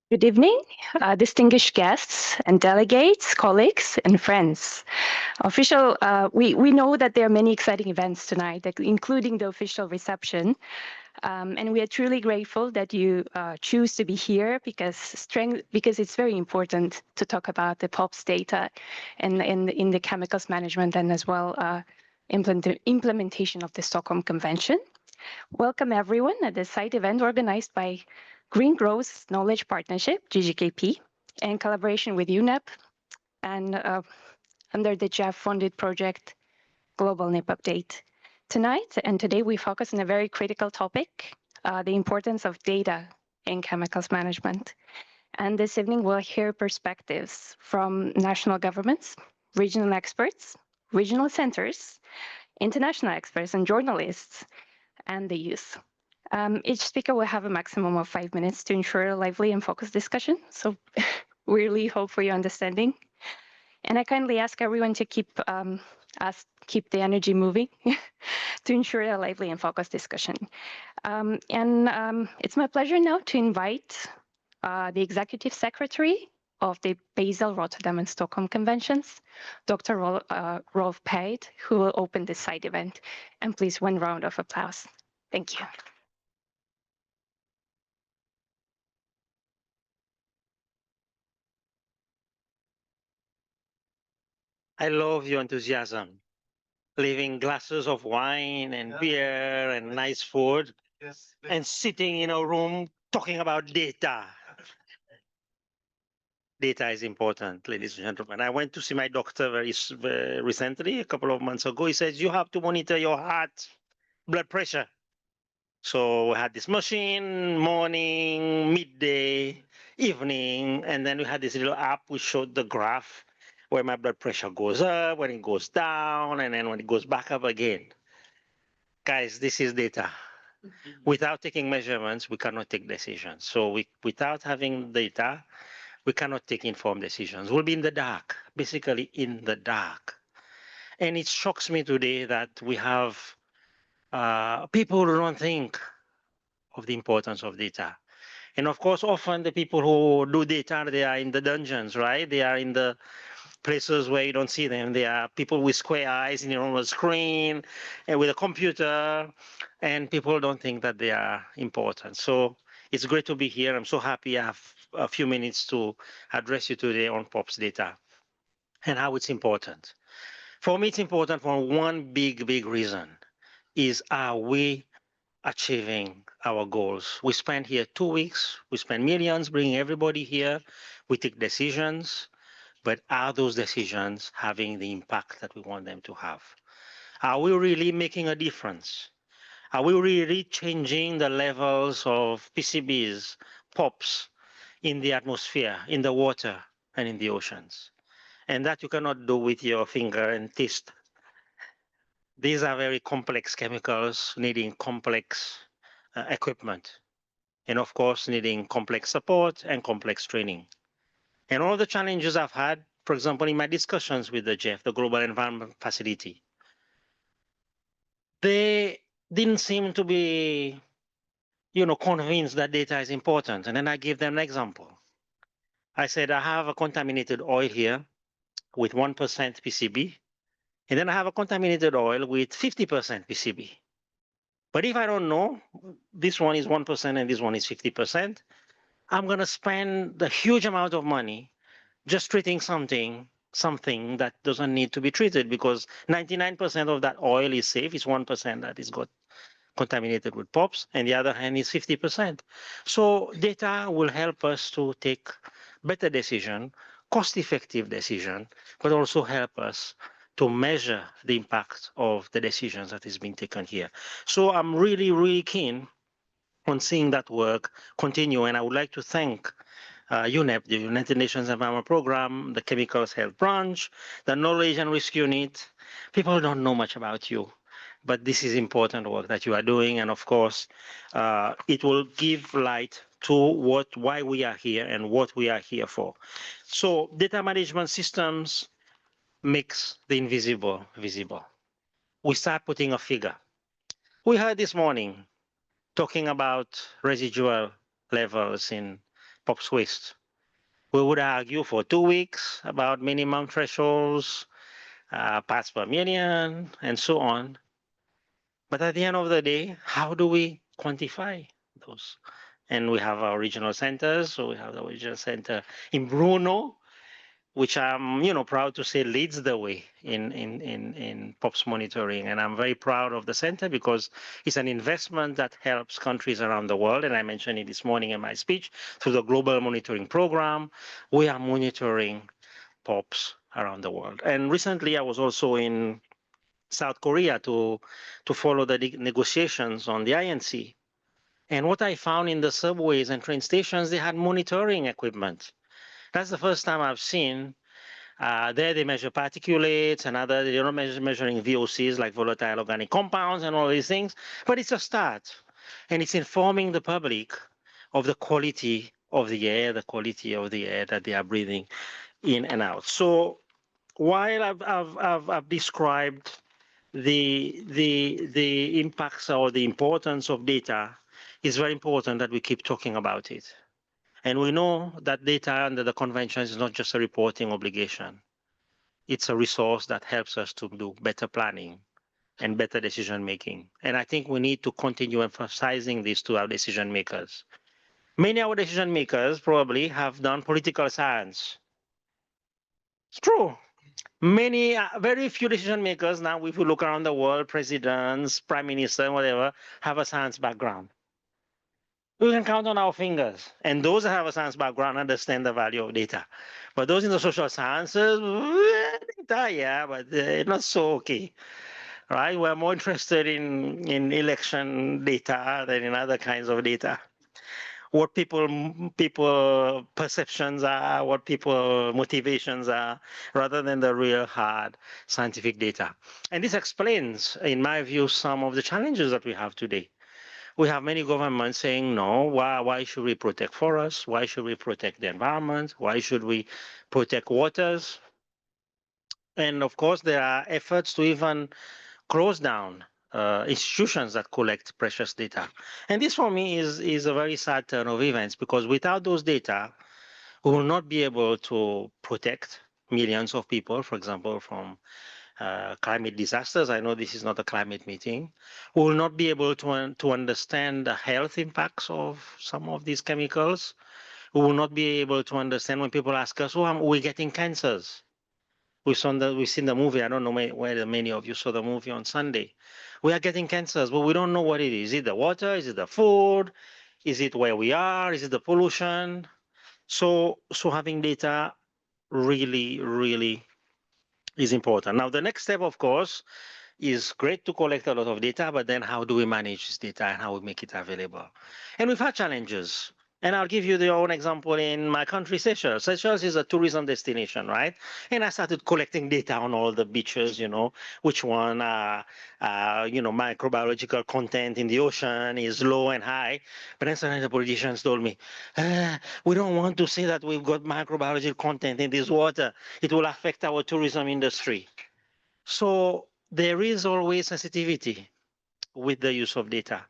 Good evening, distinguished guests and delegates, colleagues and friends. We know that there are many exciting events tonight, including the official reception. And we are truly grateful that you choose to be here because it's very important to talk about the POPs data and in the chemicals management and as well implementation of the Stockholm Convention. Welcome everyone at the site event organized by Green Growth Knowledge Partnership, GGKP, in collaboration with UNEP and under the GEF-funded project Global NIP Update. Tonight and today we focus on a very critical topic, the importance of data in chemicals management. And this evening we'll hear perspectives from national governments, regional experts, regional centers, international experts and journalists, and the youth. Each speaker will have a maximum of 5 minutes to ensure a lively and focused discussion. So we really hope for your understanding. And I kindly ask everyone to keep the energy moving to ensure a lively and focused discussion. It's my pleasure now to invite the Executive Secretary of the Basel, Rotterdam and Stockholm Conventions, Dr. Rolf Peit, who will open this side event. And please, one round of applause. Thank you. I love your enthusiasm, leaving glasses of wine and beer and nice food, and sitting in a room talking about data. Data is important, ladies and gentlemen. I went to see my doctor very recently, a couple of months ago. He says, you have to monitor your heart, blood pressure. So we had this machine, morning, midday, evening, and then we had this little app which showed the graph where my blood pressure goes up, when it goes down, and then when it goes back up again. Guys, this is data. Without taking measurements, we cannot take decisions. So without having data, we cannot take informed decisions. We'll be in the dark, basically in the dark. And it shocks me today that we have people who don't think of the importance of data. And of course, often the people who do data, they are in the dungeons, right? They are in the places where you don't see them. They are people with square eyes in on a screen and with a computer, and people don't think that they are important. So it's great to be here. I'm so happy I have a few minutes to address you today on POPs data and how it's important. For me, it's important for one big reason is, are we achieving our goals? We spend here 2 weeks, we spend millions bringing everybody here, we take decisions, but are those decisions having the impact that we want them to have? Are we really making a difference? Are we really changing the levels of PCBs, POPs in the atmosphere, in the water, and in the oceans? And that you cannot do with your finger and taste. These are very complex chemicals needing complex equipment. And of course, needing complex support and complex training. And all the challenges I've had, for example, in my discussions with the GEF, the Global Environment Facility, they didn't seem to be, convinced that data is important. And then I gave them an example. I said, I have a contaminated oil here with 1% PCB, and then I have a contaminated oil with 50% PCB. But if I don't know, this one is 1% and this one is 50%, I'm going to spend the huge amount of money just treating something that doesn't need to be treated, because 99% of that oil is safe. It's 1% that is got contaminated with POPs, and the other hand is 50%. So data will help us to take better decision, cost-effective decision, but also help us to measure the impact of the decisions that is being taken here. So I'm really keen on seeing that work continue, and I would like to thank UNEP, the United Nations Environment Program, the Chemicals Health Branch, the Knowledge and Risk Unit. People don't know much about you, but this is important work that you are doing, and of course, it will give light to why we are here and what we are here for. So data management systems makes the invisible visible. We start putting a figure. We heard this morning, talking about residual levels in POPs waste. We would argue for 2 weeks about minimum thresholds, parts per million, and so on. But at the end of the day, how do we quantify those? And we have our regional centers. So we have the regional center in Brno, which I'm, proud to say leads the way in POPs monitoring. And I'm very proud of the center because it's an investment that helps countries around the world. And I mentioned it this morning in my speech through the global monitoring program. We are monitoring POPs around the world. And recently I was also in South Korea to follow the negotiations on the INC. And what I found in the subways and train stations, they had monitoring equipment. That's the first time I've seen. There they measure particulates and other, they're not measuring VOCs like volatile organic compounds and all these things, but it's a start. And it's informing the public of the quality of the air that they are breathing in and out. So while I've described the impacts or the importance of data, it's very important that we keep talking about it. And we know that data under the conventions is not just a reporting obligation. It's a resource that helps us to do better planning and better decision making. And I think we need to continue emphasizing this to our decision makers. Many of our decision makers probably have done political science. It's true. Very few decision makers now, if you look around the world, presidents, prime minister, whatever, have a science background. We can count on our fingers. And those that have a science background understand the value of data. But those in the social sciences, data, yeah, but not so okay. Right? We're more interested in election data than in other kinds of data. What people perceptions are, what people motivations are, rather than the real hard scientific data. And this explains, in my view, some of the challenges that we have today. We have many governments saying, no, why should we protect forests? Why should we protect the environment? Why should we protect waters? And of course, there are efforts to even close down institutions that collect precious data. And this for me is a very sad turn of events because without those data, we will not be able to protect millions of people, for example, from climate disasters. I know this is not a climate meeting. We will not be able to understand the health impacts of some of these chemicals. We will not be able to understand when people ask us, oh, are we getting cancers? We've seen the movie. I don't know whether many of you saw the movie on Sunday. We are getting cancers, but we don't know what it is. Is it the water? Is it the food? Is it where we are? Is it the pollution? So having data really is important. Now, the next step, of course, is great to collect a lot of data, but then how do we manage this data and how we make it available? And we've had challenges. And I'll give you the own example in my country, Seychelles. Seychelles is a tourism destination, right? And I started collecting data on all the beaches, which one, microbiological content in the ocean is low and high. But then suddenly the politicians told me, we don't want to say that we've got microbiological content in this water. It will affect our tourism industry. So there is always sensitivity with the use of data.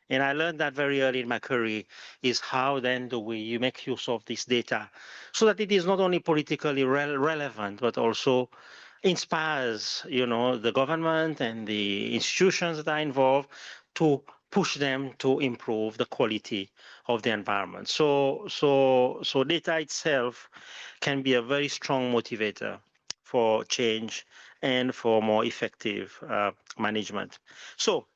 And I learned that very early in my career is how then do you make use of this data so that it is not only politically relevant, but also inspires, the government and the institutions that are involved to push them to improve the quality of the environment. So data itself can be a very strong motivator for change and for more effective management. So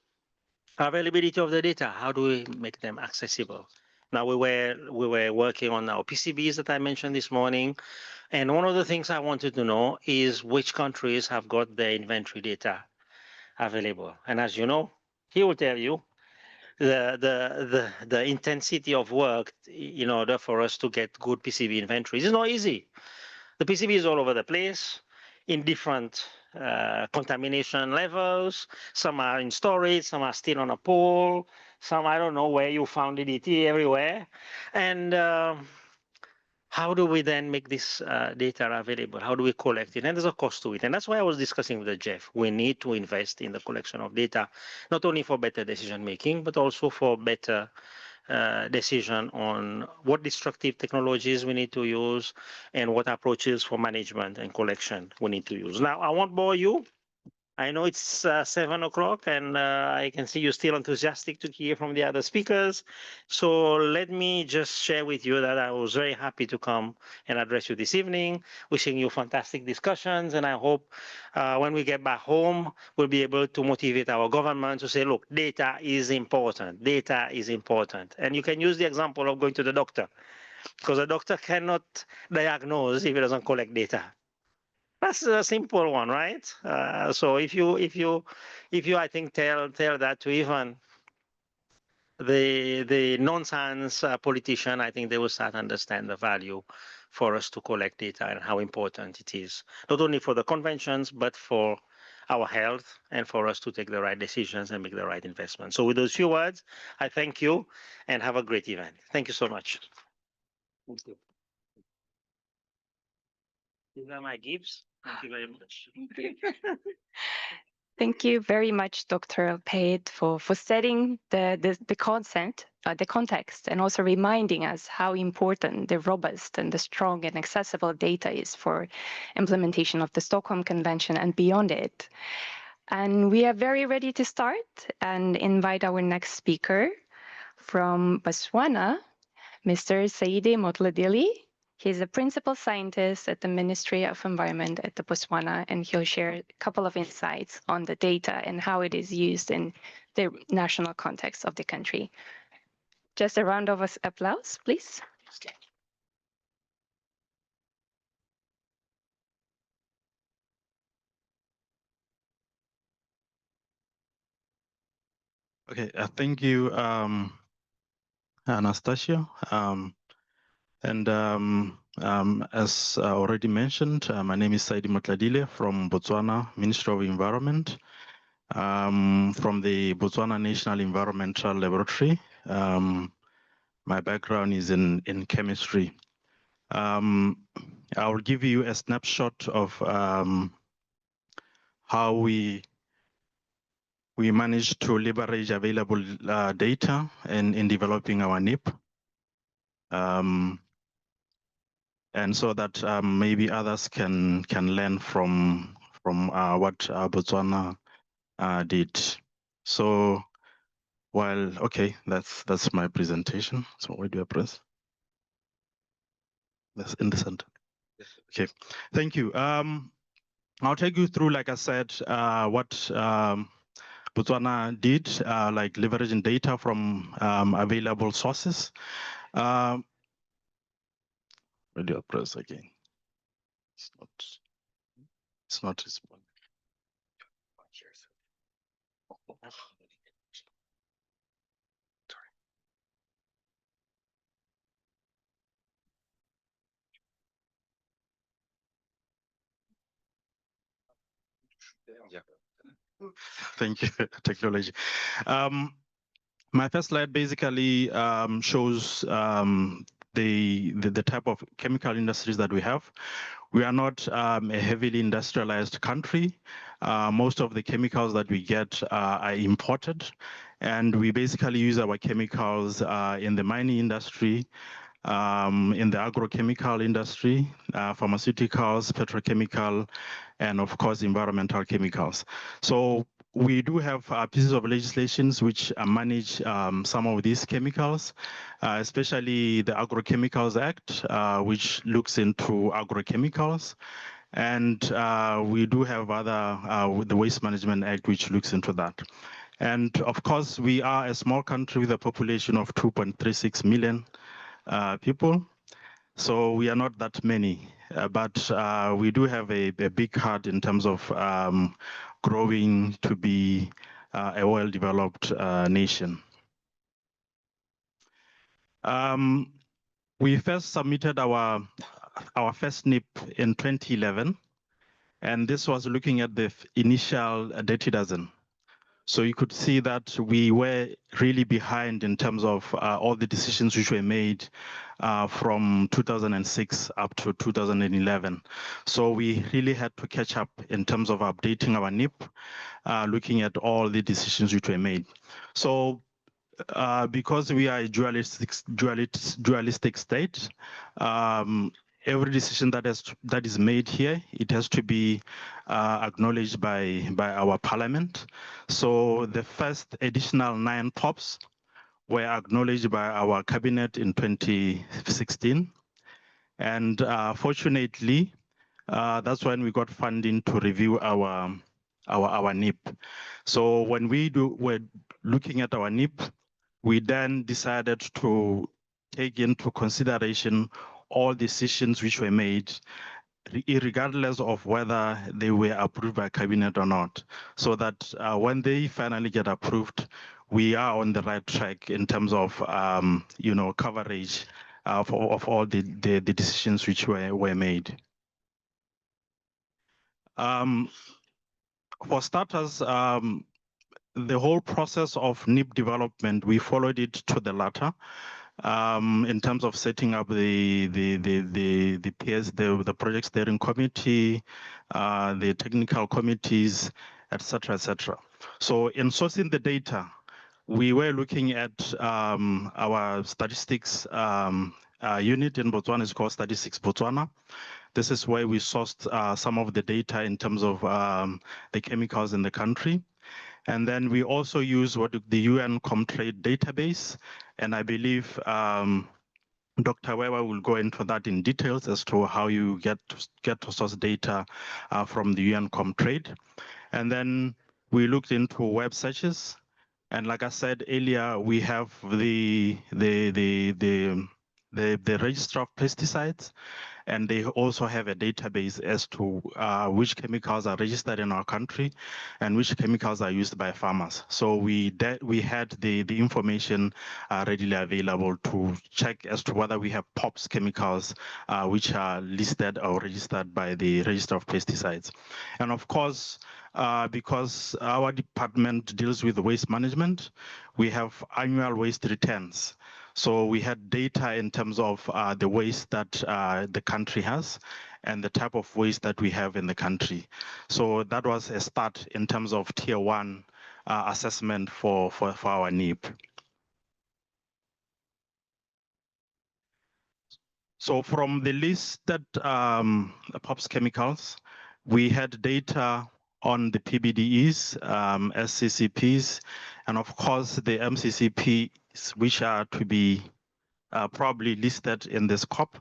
availability of the data, how do we make them accessible? Now we were working on our PCBs that I mentioned this morning, and one of the things I wanted to know is which countries have got their inventory data available. And as you know, he will tell you the intensity of work in order for us to get good PCB inventories is not easy. The PCB is all over the place in different contamination levels. Some are in storage, some are still on a pole, some I don't know where you found it everywhere. And how do we then make this data available? How do we collect it? And there's a cost to it. And that's why I was discussing with the GEF. We need to invest in the collection of data, not only for better decision making, but also for better decision on what destructive technologies we need to use and what approaches for management and collection we need to use. Now, I won't bore you. I know it's 7 o'clock and I can see you're still enthusiastic to hear from the other speakers. So let me just share with you that I was very happy to come and address you this evening, wishing you fantastic discussions. And I hope when we get back home, we'll be able to motivate our government to say, look, data is important. Data is important. And you can use the example of going to the doctor, because a doctor cannot diagnose if he doesn't collect data. That's a simple one, right? So if you, I think, tell that to even the non-science politician, I think they will start to understand the value for us to collect data and how important it is, not only for the conventions, but for our health and for us to take the right decisions and make the right investments. So with those few words, I thank you and have a great event. Thank you so much. Thank you. These are my gifts. Thank you very much. Thank you very much, Dr. Pate, for setting the context, and also reminding us how important the robust and the strong and accessible data is for implementation of the Stockholm Convention and beyond it. And we are very ready to start and invite our next speaker from Botswana, Mr. Saidi Motladili. He's a principal scientist at the Ministry of Environment at the Botswana, and he'll share a couple of insights on the data and how it is used in the national context of the country. Just a round of applause, please. Okay, thank you, Anastasia. As already mentioned, my name is Saidi Motladile from Botswana Ministry of Environment, from the Botswana National Environmental Laboratory. My background is in chemistry. I will give you a snapshot of how we managed to leverage available data in developing our NEP. And so that maybe others can learn from what Botswana did. So okay, that's my presentation. So where do I press? That's in the center. Okay, thank you. I'll take you through, like I said, what Botswana did, like leveraging data from available sources. Where do I press again? It's not responding. Yeah. Thank you, technology. My first slide basically shows the type of chemical industries that we have. We are not a heavily industrialized country. Most of the chemicals that we get are imported, and we basically use our chemicals in the mining industry, in the agrochemical industry, pharmaceuticals, petrochemical, and of course, environmental chemicals. So we do have pieces of legislations which manage some of these chemicals, especially the Agrochemicals Act, which looks into agrochemicals. And we do have other, the Waste Management Act, which looks into that. And of course, we are a small country with a population of 2.36 million people. So we are not that many, but we do have a big heart in terms of growing to be a well-developed nation. We first submitted our first NEP in 2011, and this was looking at the initial dirty dozen. So you could see that we were really behind in terms of all the decisions which were made from 2006 up to 2011. So we really had to catch up in terms of updating our NEP, looking at all the decisions which were made. So because we are a dualistic state, every decision that is made here, it has to be acknowledged by our parliament. So the first additional 9 POPs were acknowledged by our cabinet in 2016. And fortunately, that's when we got funding to review our NEP. So when we're looking at our NEP, we then decided to take into consideration all decisions which were made, regardless of whether they were approved by cabinet or not, so that when they finally get approved, we are on the right track in terms of coverage of all the decisions which were made. For starters, the whole process of NEP development, we followed it to the latter. In terms of setting up the PS, the project steering committee, the technical committees, etc., etc. So in sourcing the data, we were looking at our statistics unit in Botswana. Is called Statistics Botswana. This is where we sourced some of the data in terms of the chemicals in the country. And then we also use the UN Comtrade database. And I believe Dr. Weber will go into that in details as to how you get to source data from the UN Comtrade. And then we looked into web searches. And like I said earlier, we have the register of pesticides, and they also have a database as to which chemicals are registered in our country and which chemicals are used by farmers. So we had the information readily available to check as to whether we have POPs chemicals which are listed or registered by the register of pesticides. And of course, because our department deals with waste management, we have annual waste returns. So we had data in terms of the waste that the country has and the type of waste that we have in the country. So that was a start in terms of tier 1 assessment for our NEP. So from the listed POPs chemicals, we had data on the PBDEs, SCCPs, and of course the MCCPs, which are to be probably listed in this COP.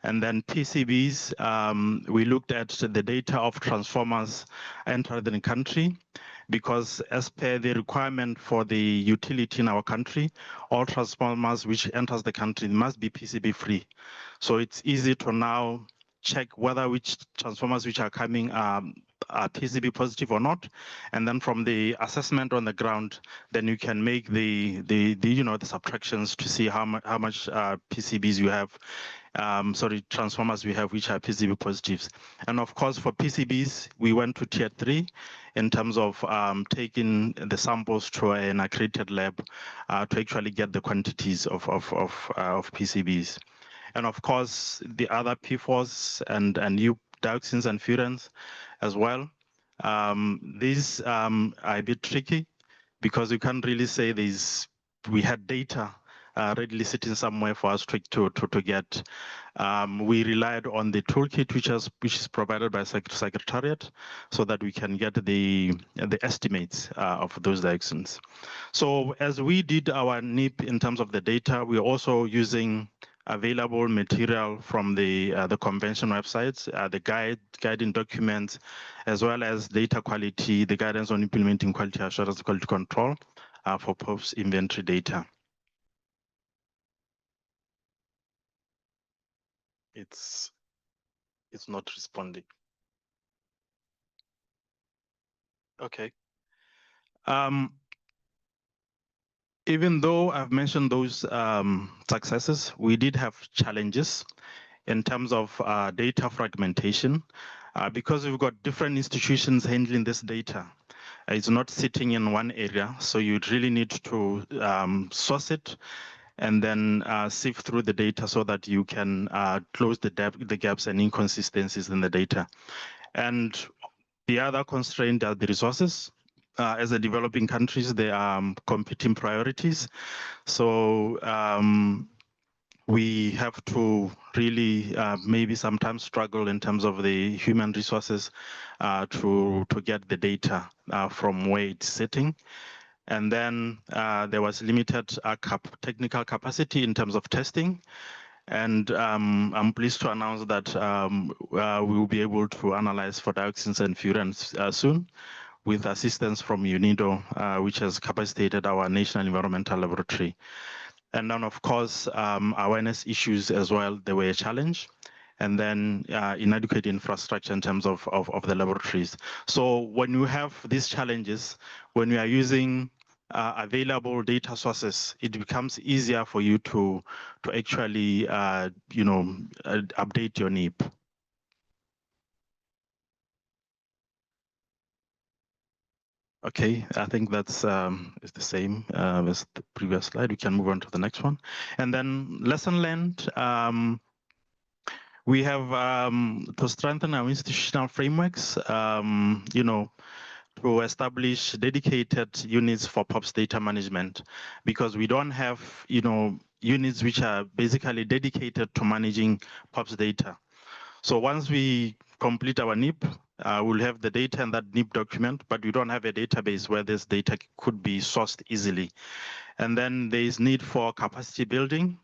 And then PCBs, we looked at the data of transformers entered in the country, because as per the requirement for the utility in our country, all transformers which enters the country must be PCB free. So it's easy to now check whether which transformers which are coming are PCB positive or not, and then from the assessment on the ground, then you can make the subtractions to see how much PCBs you have, transformers we have which are PCB positives. And of course, for PCBs, we went to tier 3 in terms of taking the samples to an accredited lab to actually get the quantities of PCBs. And of course, the other PFOS and dioxins and furans as well. These are a bit tricky because you can't really say we had data readily sitting somewhere for us to get. We relied on the toolkit which is provided by Secretariat, so that we can get the estimates of those dioxins. So as we did our NEP in terms of the data, we're also using available material from the convention websites, the guiding documents, as well as data quality, the guidance on implementing quality assurance, quality control for POPs inventory data. It's not responding. Okay. Even though I've mentioned those successes, we did have challenges in terms of data fragmentation, because we've got different institutions handling this data. It's not sitting in one area, so you really need to source it and then sift through the data so that you can close the gaps and inconsistencies in the data. And the other constraint are the resources. As a developing countries, there are competing priorities. So we have to really maybe sometimes struggle in terms of the human resources to get the data from where it's sitting. And then there was limited technical capacity in terms of testing. And I'm pleased to announce that we will be able to analyze for dioxins and furans soon with assistance from UNIDO, which has capacitated our National Environmental Laboratory. And then, of course, awareness issues as well, they were a challenge. And then inadequate infrastructure in terms of the laboratories. So when you have these challenges, when you are using available data sources, it becomes easier for you to actually, update your NEP. Okay, I think that's is the same as the previous slide. We can move on to the next one. And then lesson learned. We have to strengthen our institutional frameworks, to establish dedicated units for POPs data management, because we don't have, units which are basically dedicated to managing POPs data. So once we complete our NEP, we'll have the data in that NEP document, but we don't have a database where this data could be sourced easily. And then there is need for capacity building.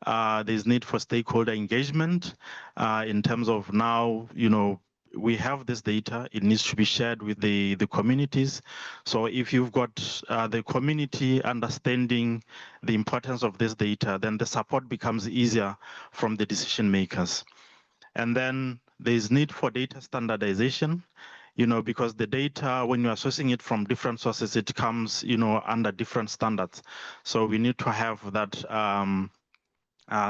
There's need for stakeholder engagement in terms of now, we have this data, it needs to be shared with the communities. So if you've got the community understanding the importance of this data, then the support becomes easier from the decision makers. And then there's need for data standardization, because the data, when you are sourcing it from different sources, it comes, under different standards. So we need to have that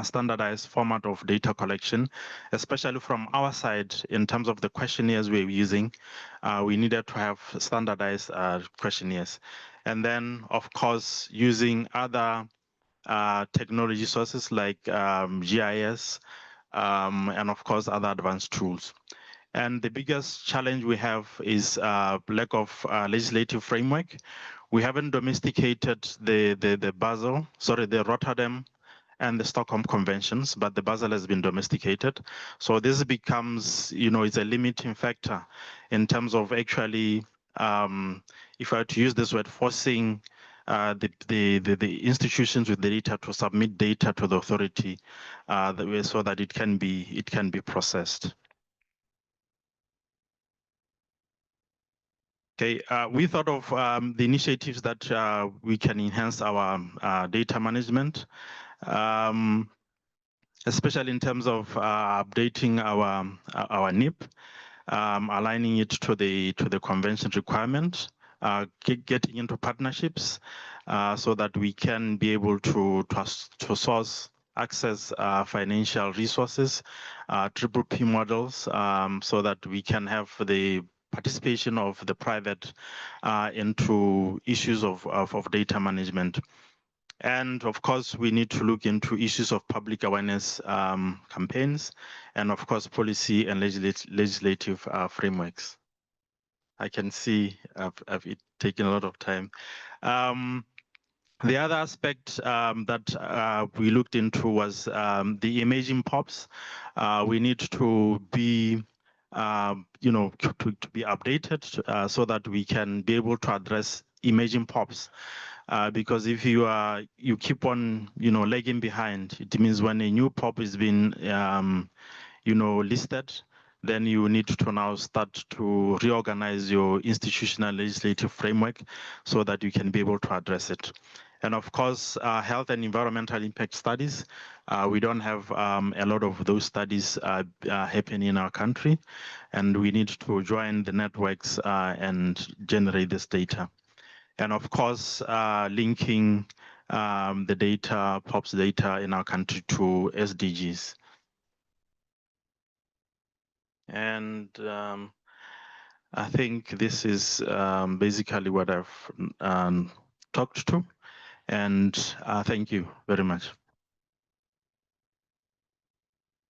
standardized format of data collection, especially from our side in terms of the questionnaires we're using. We needed to have standardized questionnaires. And then, of course, using other technology sources like GIS and, of course, other advanced tools. And the biggest challenge we have is lack of legislative framework. We haven't domesticated the Rotterdam and the Stockholm Conventions, but the Basel has been domesticated. So this becomes, it's a limiting factor in terms of actually, if I were to use this word, forcing the institutions with the data to submit data to the authority so that it can be processed. Okay, we thought of the initiatives that we can enhance our data management. Especially in terms of updating our NEP, aligning it to the convention requirement, getting into partnerships so that we can be able to source, access financial resources, triple P models, so that we can have the participation of the private into issues of data management. And of course, we need to look into issues of public awareness campaigns, and of course, policy and legislative frameworks. I can see I've taken a lot of time. The other aspect that we looked into was the emerging POPs. We need to be to be updated so that we can be able to address emerging POPs. Because if you keep on lagging behind, it means when a new POP is being listed, then you need to now start to reorganize your institutional legislative framework so that you can be able to address it. And of course, health and environmental impact studies. We don't have a lot of those studies happening in our country, and we need to join the networks and generate this data. And of course, linking the data, POPs data in our country to SDGs. And I think this is basically what I've talked to, and thank you very much.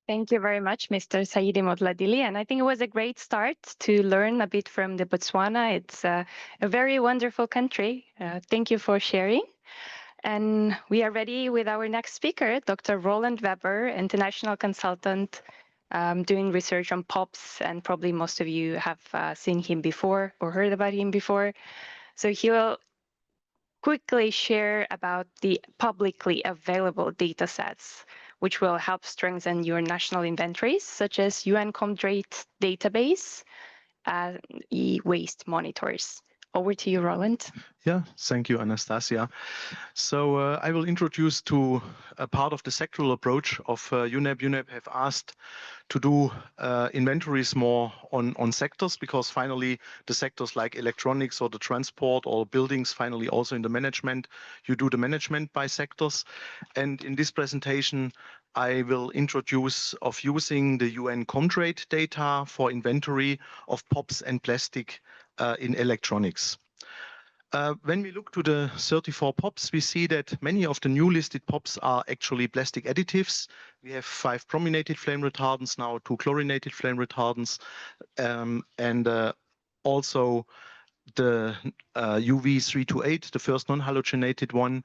Thank you very much, Mr. Saidi Modladili. And I think it was a great start to learn a bit from the Botswana. It's a very wonderful country. Thank you for sharing. And we are ready with our next speaker, Dr. Roland Weber, international consultant doing research on POPs. And probably most of you have seen him before or heard about him before. So he will quickly share about the publicly available data sets, which will help strengthen your national inventories, such as UN Comdrate database and e-waste monitors. Over to you, Roland. Yeah, thank you, Anastasia. So I will introduce to a part of the sectoral approach of UNEP. UNEP have asked to do inventories more on sectors, because finally the sectors like electronics or the transport or buildings, finally also in the management, you do the management by sectors. And in this presentation, I will introduce of using the UN Comdrate data for inventory of POPs and plastic in electronics. When we look to the 34 POPs, we see that many of the new listed POPs are actually plastic additives. We have 5 brominated flame retardants, now 2 chlorinated flame retardants, and also the UV328, the first non-halogenated one,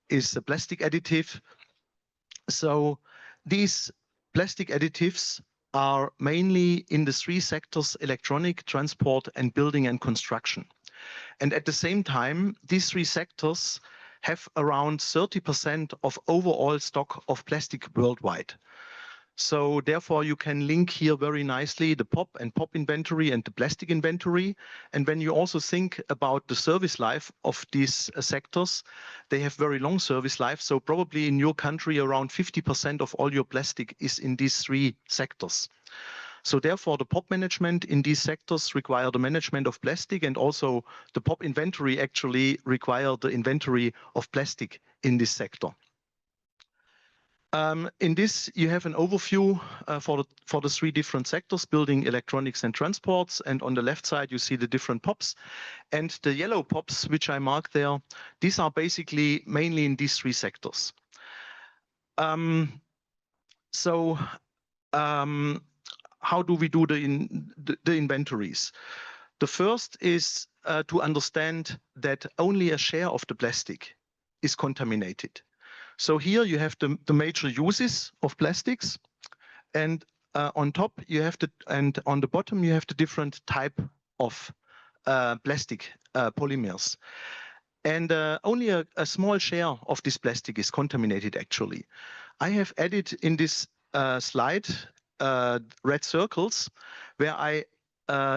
is a plastic additive. So these plastic additives are mainly in the 3 sectors: electronic, transport, and building and construction. And at the same time, these 3 sectors have around 30% of overall stock of plastic worldwide. So therefore, you can link here very nicely the POP and POP inventory and the plastic inventory. And when you also think about the service life of these sectors, they have very long service life. So probably in your country, around 50% of all your plastic is in these 3 sectors. So therefore, the POP management in these sectors require the management of plastic, and also the POP inventory actually require the inventory of plastic in this sector. In this, you have an overview for the 3 different sectors: building, electronics, and transports. And on the left side, you see the different POPs. And the yellow POPs, which I marked there, these are basically mainly in these 3 sectors. How do we do the inventories? The first is to understand that only a share of the plastic is contaminated. So here you have the major uses of plastics, and on top you have and on the bottom you have the different type of plastic polymers. And only a small share of this plastic is contaminated actually. I have added in this slide red circles where I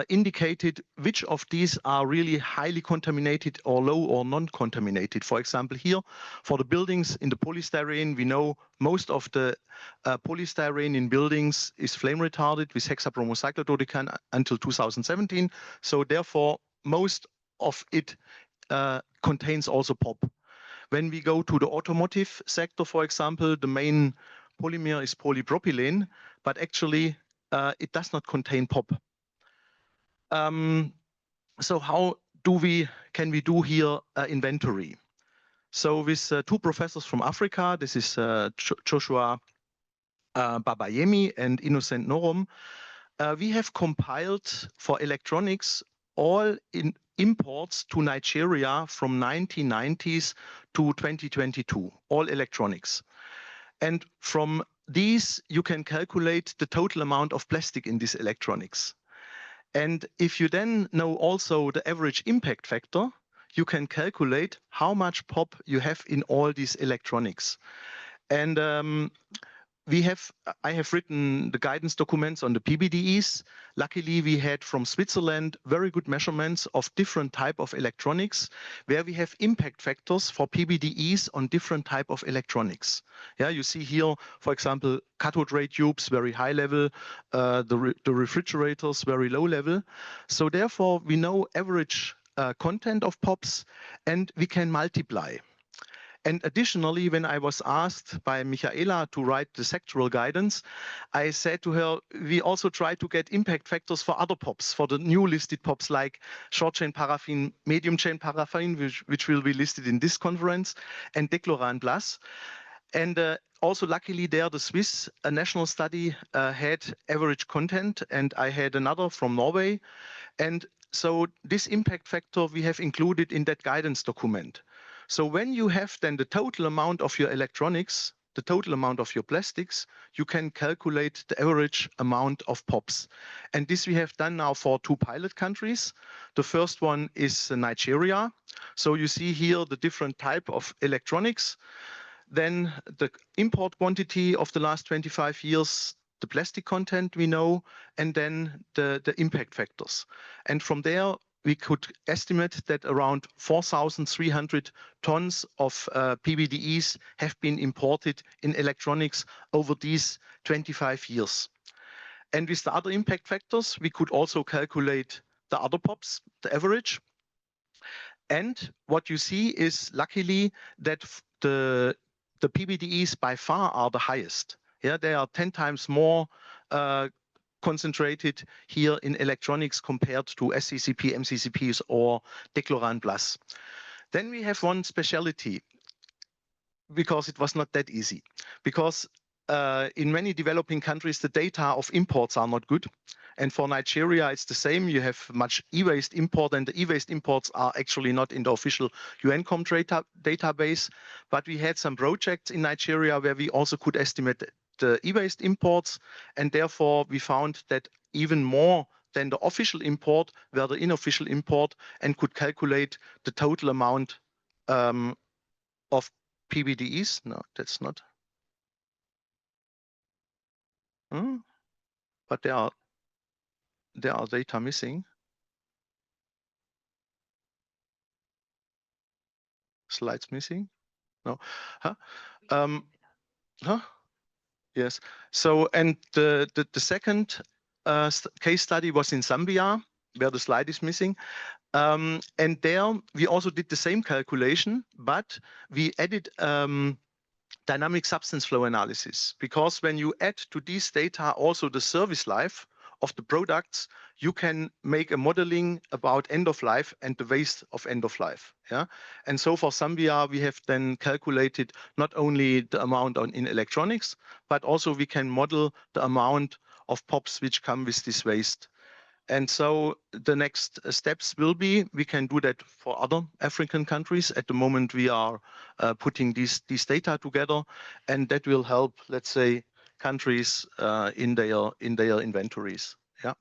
indicated which of these are really highly contaminated or low or non-contaminated. For example, here for the buildings in the polystyrene, we know most of the polystyrene in buildings is flame retarded with hexabromocyclododecan until 2017. So therefore, most of it contains also POP. When we go to the automotive sector, for example, the main polymer is polypropylene, but actually it does not contain POP. So how can we do here inventory? So with 2 professors from Africa, this is Joshua Babayemi and Innocent Norom, we have compiled for electronics all imports to Nigeria from 1990s to 2022, all electronics. And from these, you can calculate the total amount of plastic in these electronics. And if you then know also the average impact factor, you can calculate how much POP you have in all these electronics. And I have written the guidance documents on the PBDEs. Luckily, we had from Switzerland very good measurements of different type of electronics, where we have impact factors for PBDEs on different type of electronics. Yeah, you see here, for example, cathode ray tubes, very high level, the refrigerators, very low level. So therefore, we know average content of POPs, and we can multiply. And additionally, when I was asked by Michaela to write the sectoral guidance, I said to her, we also try to get impact factors for other POPs, for the new listed POPs like short chain paraffin, medium chain paraffin, which will be listed in this conference, and Decloran Plus. And also luckily there, the Swiss national study had average content, and I had another from Norway. And so this impact factor we have included in that guidance document. So when you have then the total amount of your electronics, the total amount of your plastics, you can calculate the average amount of POPs. And this we have done now for 2 pilot countries. The first one is Nigeria. So you see here the different type of electronics. Then the import quantity of the last 25 years, the plastic content we know, and then the impact factors. And from there, we could estimate that around 4,300 tons of PBDEs have been imported in electronics over these 25 years. And with the other impact factors, we could also calculate the other POPs, the average. And what you see is luckily that the PBDEs by far are the highest. Yeah, they are 10 times more concentrated here in electronics compared to SCCP, MCCPs, or Decloran Plus. Then we have one specialty, because it was not that easy. Because in many developing countries, the data of imports are not good. And for Nigeria, it's the same. You have much e-waste import, and the e-waste imports are actually not in the official UNCOM database. But we had some projects in Nigeria where we also could estimate the e-waste imports, and therefore we found that even more than the official import were the unofficial import, and could calculate the total amount of PBDEs. No, that's not. But there are data missing. Slides missing. No. Yes. So, and the second case study was in Zambia, where the slide is missing. And there we also did the same calculation, but we added dynamic substance flow analysis, because when you add to these data also the service life of the products, you can make a modeling about end of life and the waste of end of life. Yeah. And so for Zambia, we have then calculated not only the amount in electronics, but also we can model the amount of POPs which come with this waste. And so the next steps will be, we can do that for other African countries. At the moment, we are putting these data together, and that will help, let's say, countries in their inventories. Yeah.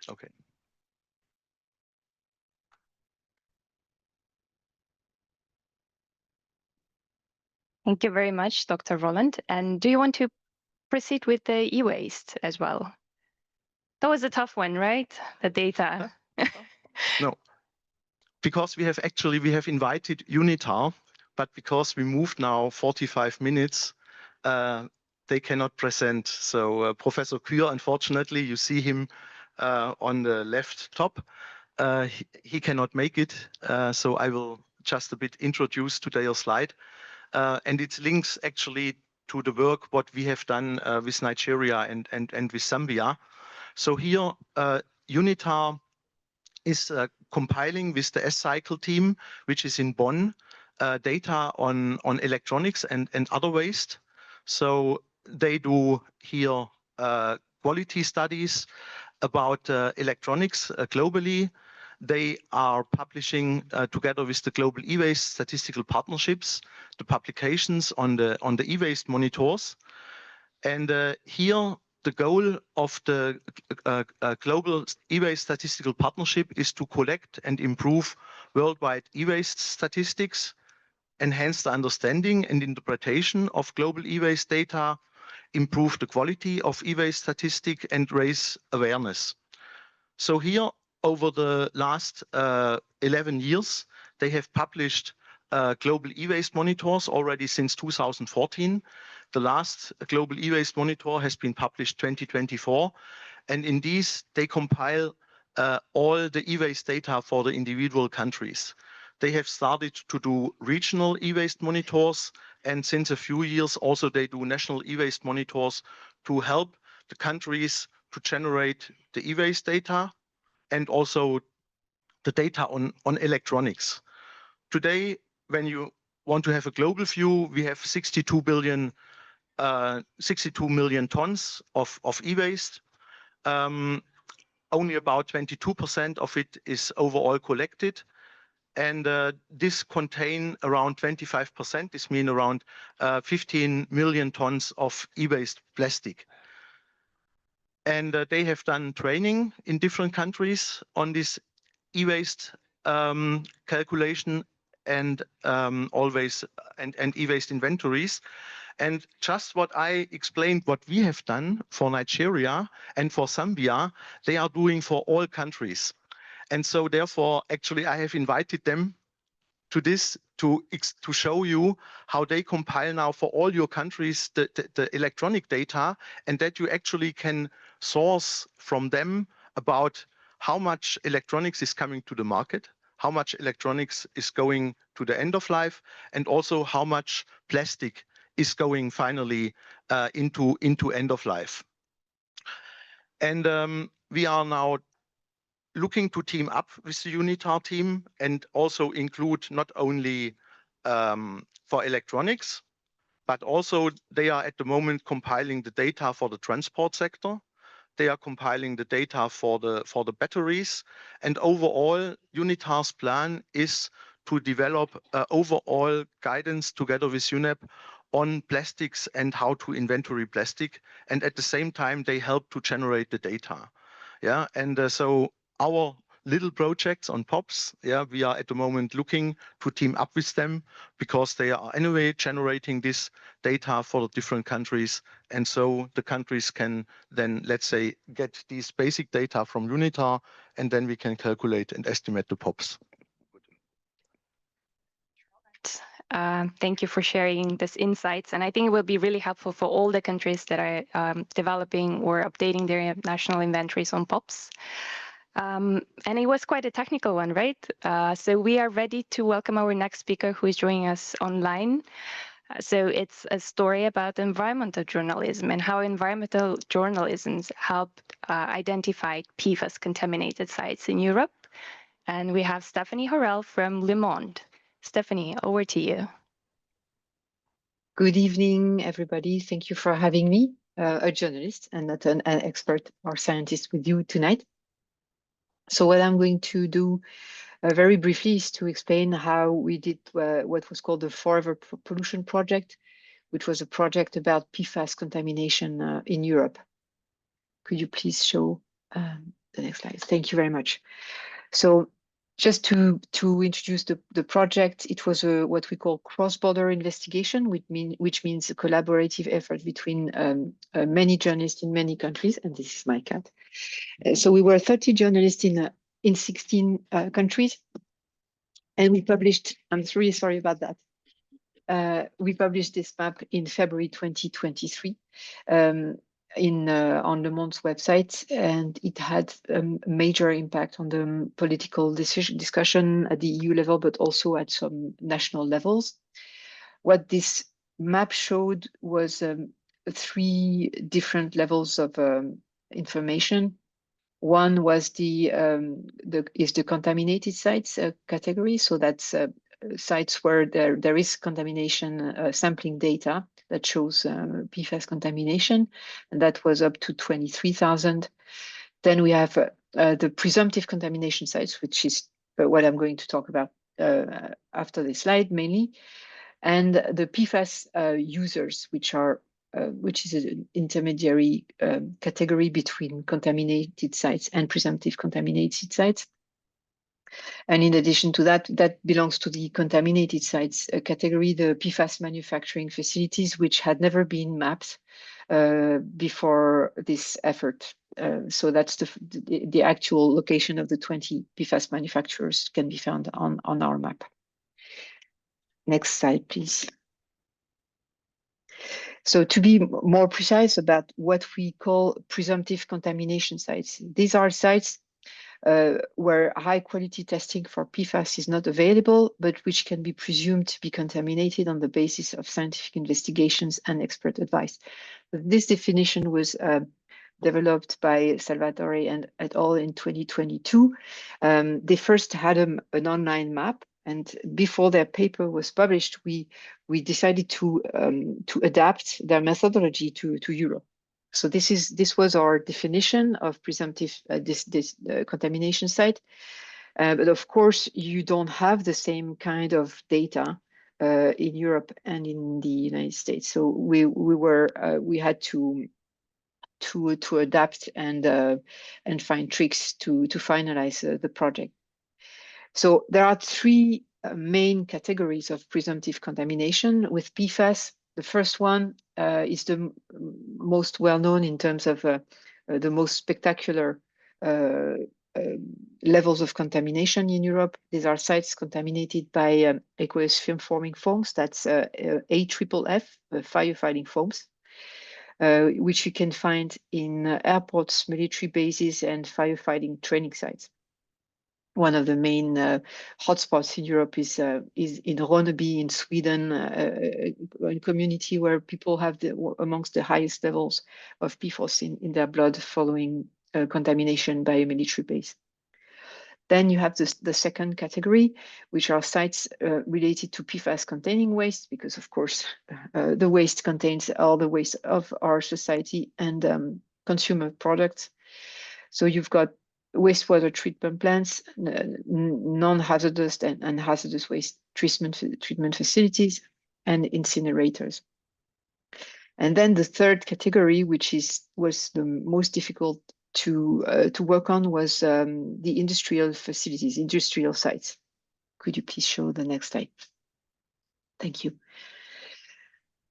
Okay. Thank you very much, Dr. Roland. And do you want to proceed with the e-waste as well? That was a tough one, right? The data. No, because we have invited UNITAR, but because we moved now 45 minutes, they cannot present. So Professor Kür, unfortunately, you see him on the left top. He cannot make it. So I will just a bit introduce today's slide. And it links actually to the work what we have done with Nigeria and with Zambia. So here, UNITAR is compiling with the S-Cycle team, which is in Bonn, data on electronics and other waste. So they do here quality studies about electronics globally. They are publishing together with the global e-waste statistical partnerships, the publications on the e-waste monitors. And here the goal of the global e-waste statistical partnership is to collect and improve worldwide e-waste statistics, enhance the understanding and interpretation of global e-waste data, improve the quality of e-waste statistic, and raise awareness. So here, over the last 11 years, they have published global e-waste monitors already since 2014. The last global e-waste monitor has been published 2024. And in these, they compile all the e-waste data for the individual countries. they have started to do regional e-waste monitors, and since a few years also they do national e-waste monitors to help the countries to generate the e-waste data and also the data on electronics. Today, when you want to have a global view, we have 62 million tons of e-waste. Only about 22% of it is overall collected. And this contain around 25%. This means around 15 million tons of e-waste plastic. And they have done training in different countries on this e-waste calculation and e-waste inventories. And just what I explained, what we have done for Nigeria and for Zambia, they are doing for all countries. And so therefore, actually, I have invited them to this to show you how they compile now for all your countries the electronic data, and that you actually can source from them about how much electronics is coming to the market, how much electronics is going to the end of life, and also how much plastic is going finally into end of life. And we are now looking to team up with the UNITAR team and also include not only for electronics, but also they are at the moment compiling the data for the transport sector. They are compiling the data for the batteries. And overall, UNITAR's plan is to develop overall guidance together with UNEP on plastics and how to inventory plastic. And at the same time, they help to generate the data. Yeah, and so our little projects on POPs, yeah, we are at the moment looking to team up with them because they are anyway generating this data for the different countries. And so the countries can then, let's say, get these basic data from UNITAR, and then we can calculate and estimate the POPs. Thank you for sharing these insights. And I think it will be really helpful for all the countries that are developing or updating their national inventories on POPs. And it was quite a technical one, right? So we are ready to welcome our next speaker who is joining us online. So it's a story about environmental journalism and how environmental journalism helped identify PFAS contaminated sites in Europe. And we have Stephanie Horel from Le Monde. Stephanie, over to you. Good evening, everybody. Thank you for having me, a journalist and not an expert or scientist with you tonight. So what I'm going to do very briefly is to explain how we did what was called the Forever Pollution Project, which was a project about PFAS contamination in Europe. Could you please show the next slide? Thank you very much. So just to introduce the project, it was what we call cross-border investigation, which means a collaborative effort between many journalists in many countries, and this is my cat. So we were 30 journalists in 16 countries, and we published, I'm really sorry about that. We published this map in February 2023 on Le Monde's website, and it had a major impact on the political discussion at the EU level, but also at some national levels. What this map showed was 3 different levels of information. One was the contaminated sites category, so that's sites where there is contamination sampling data that shows PFAS contamination, and that was up to 23,000. Then we have the presumptive contamination sites, which is what I'm going to talk about after this slide mainly, and the PFAS users, which is an intermediary category between contaminated sites and presumptive contaminated sites. And in addition to that, that belongs to the contaminated sites category, the PFAS manufacturing facilities, which had never been mapped before this effort. So that's the actual location of the 20 PFAS manufacturers can be found on our map. Next slide, please. So to be more precise about what we call presumptive contamination sites, these are sites where high quality testing for PFAS is not available, but which can be presumed to be contaminated on the basis of scientific investigations and expert advice. This definition was developed by Salvatore and et al. In 2022. They first had an online map, and before their paper was published, we decided to adapt their methodology to Europe. So this was our definition of presumptive contamination site. But of course, you don't have the same kind of data in Europe and in the United States. So we had to adapt and find tricks to finalize the project. So there are three main categories of presumptive contamination with PFAS. The first one is the most well-known in terms of the most spectacular levels of contamination in Europe. These are sites contaminated by aqueous film-forming foams. That's AFFF, firefighting foams, which you can find in airports, military bases, and firefighting training sites. One of the main hotspots in Europe is in Ronneby in Sweden, a community where people have amongst the highest levels of PFOS in their blood following contamination by a military base. Then you have the second category, which are sites related to PFAS-containing waste, because of course the waste contains all the waste of our society and consumer products. So you've got wastewater treatment plants, non-hazardous and hazardous waste treatment facilities, and incinerators. And then the third category, which was the most difficult to work on, was the industrial facilities, industrial sites. Could you please show the next slide? Thank you.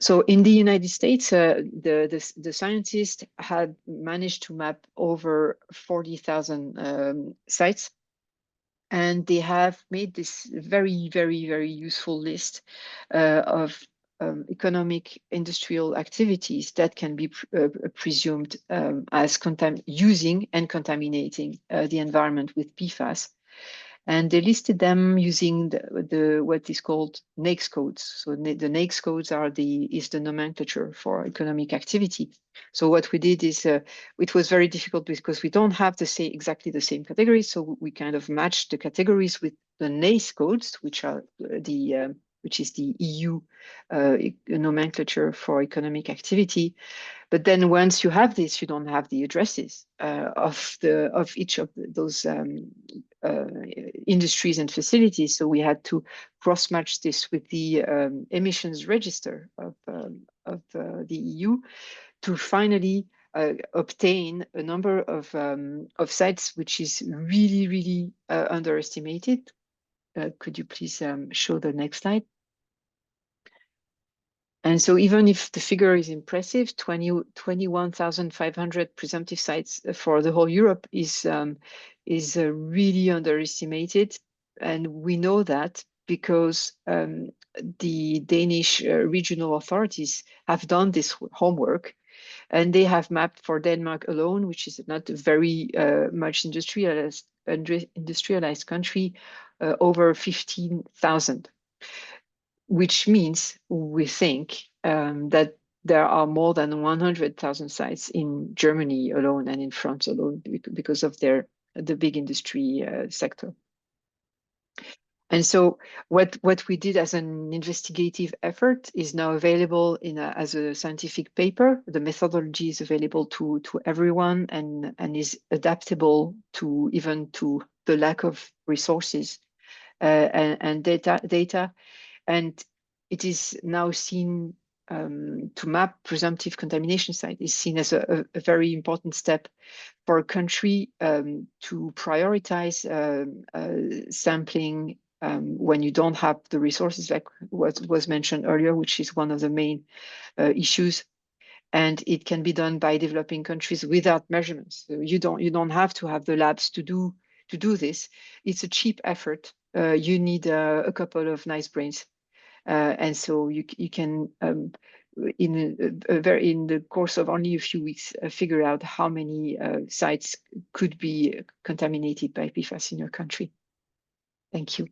So in the United States, the scientists had managed to map over 40,000 sites, and they have made this very, very, very useful list of economic industrial activities that can be presumed as using and contaminating the environment with PFAS. And they listed them using what is called NAICS codes. So the NAICS codes is the nomenclature for economic activity. So what we did is it was very difficult because we don't have exactly the same categories. So we kind of matched the categories with the NAICS codes, which is the EU nomenclature for economic activity. But then once you have this, you don't have the addresses of each of those industries and facilities. So we had to cross-match this with the emissions register of the EU to finally obtain a number of sites, which is really, really underestimated. Could you please show the next slide? And so even if the figure is impressive, 21,500 presumptive sites for the whole Europe is really underestimated. And we know that because the Danish regional authorities have done this homework, and they have mapped for Denmark alone, which is not very much industrialized country, over 15,000. Which means we think that there are more than 100,000 sites in Germany alone and in France alone because of the big industry sector. And so what we did as an investigative effort is now available as a scientific paper. The methodology is available to everyone and is adaptable even to the lack of resources and data. And it is now seen to map presumptive contamination site is seen as a very important step for a country to prioritize sampling when you don't have the resources, like what was mentioned earlier, which is one of the main issues. And it can be done by developing countries without measurements. So you don't have to have the labs to do this. It's a cheap effort. You need a couple of nice brains. And so you can in the course of only a few weeks, figure out how many sites could be contaminated by PFAS in your country. Thank you.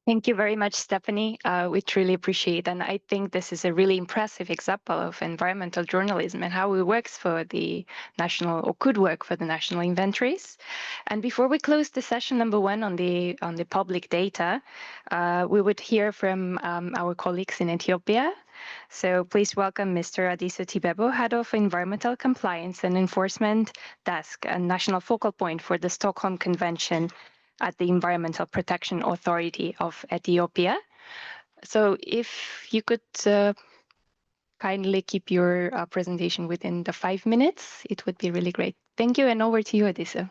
Thank you very much, Stephanie. We truly appreciate, and I think this is a really impressive example of environmental journalism and how it works for the national, or could work for the national inventories. And before we close the session number 1 on the public data, we would hear from our colleagues in Ethiopia. So please welcome Mr. Adiso Tibebo, Head of Environmental Compliance and Enforcement Desk and National Focal Point for the Stockholm Convention at the Environmental Protection Authority of Ethiopia. So if you could kindly keep your presentation within the 5 minutes, it would be really great. Thank you, and over to you, Adiso.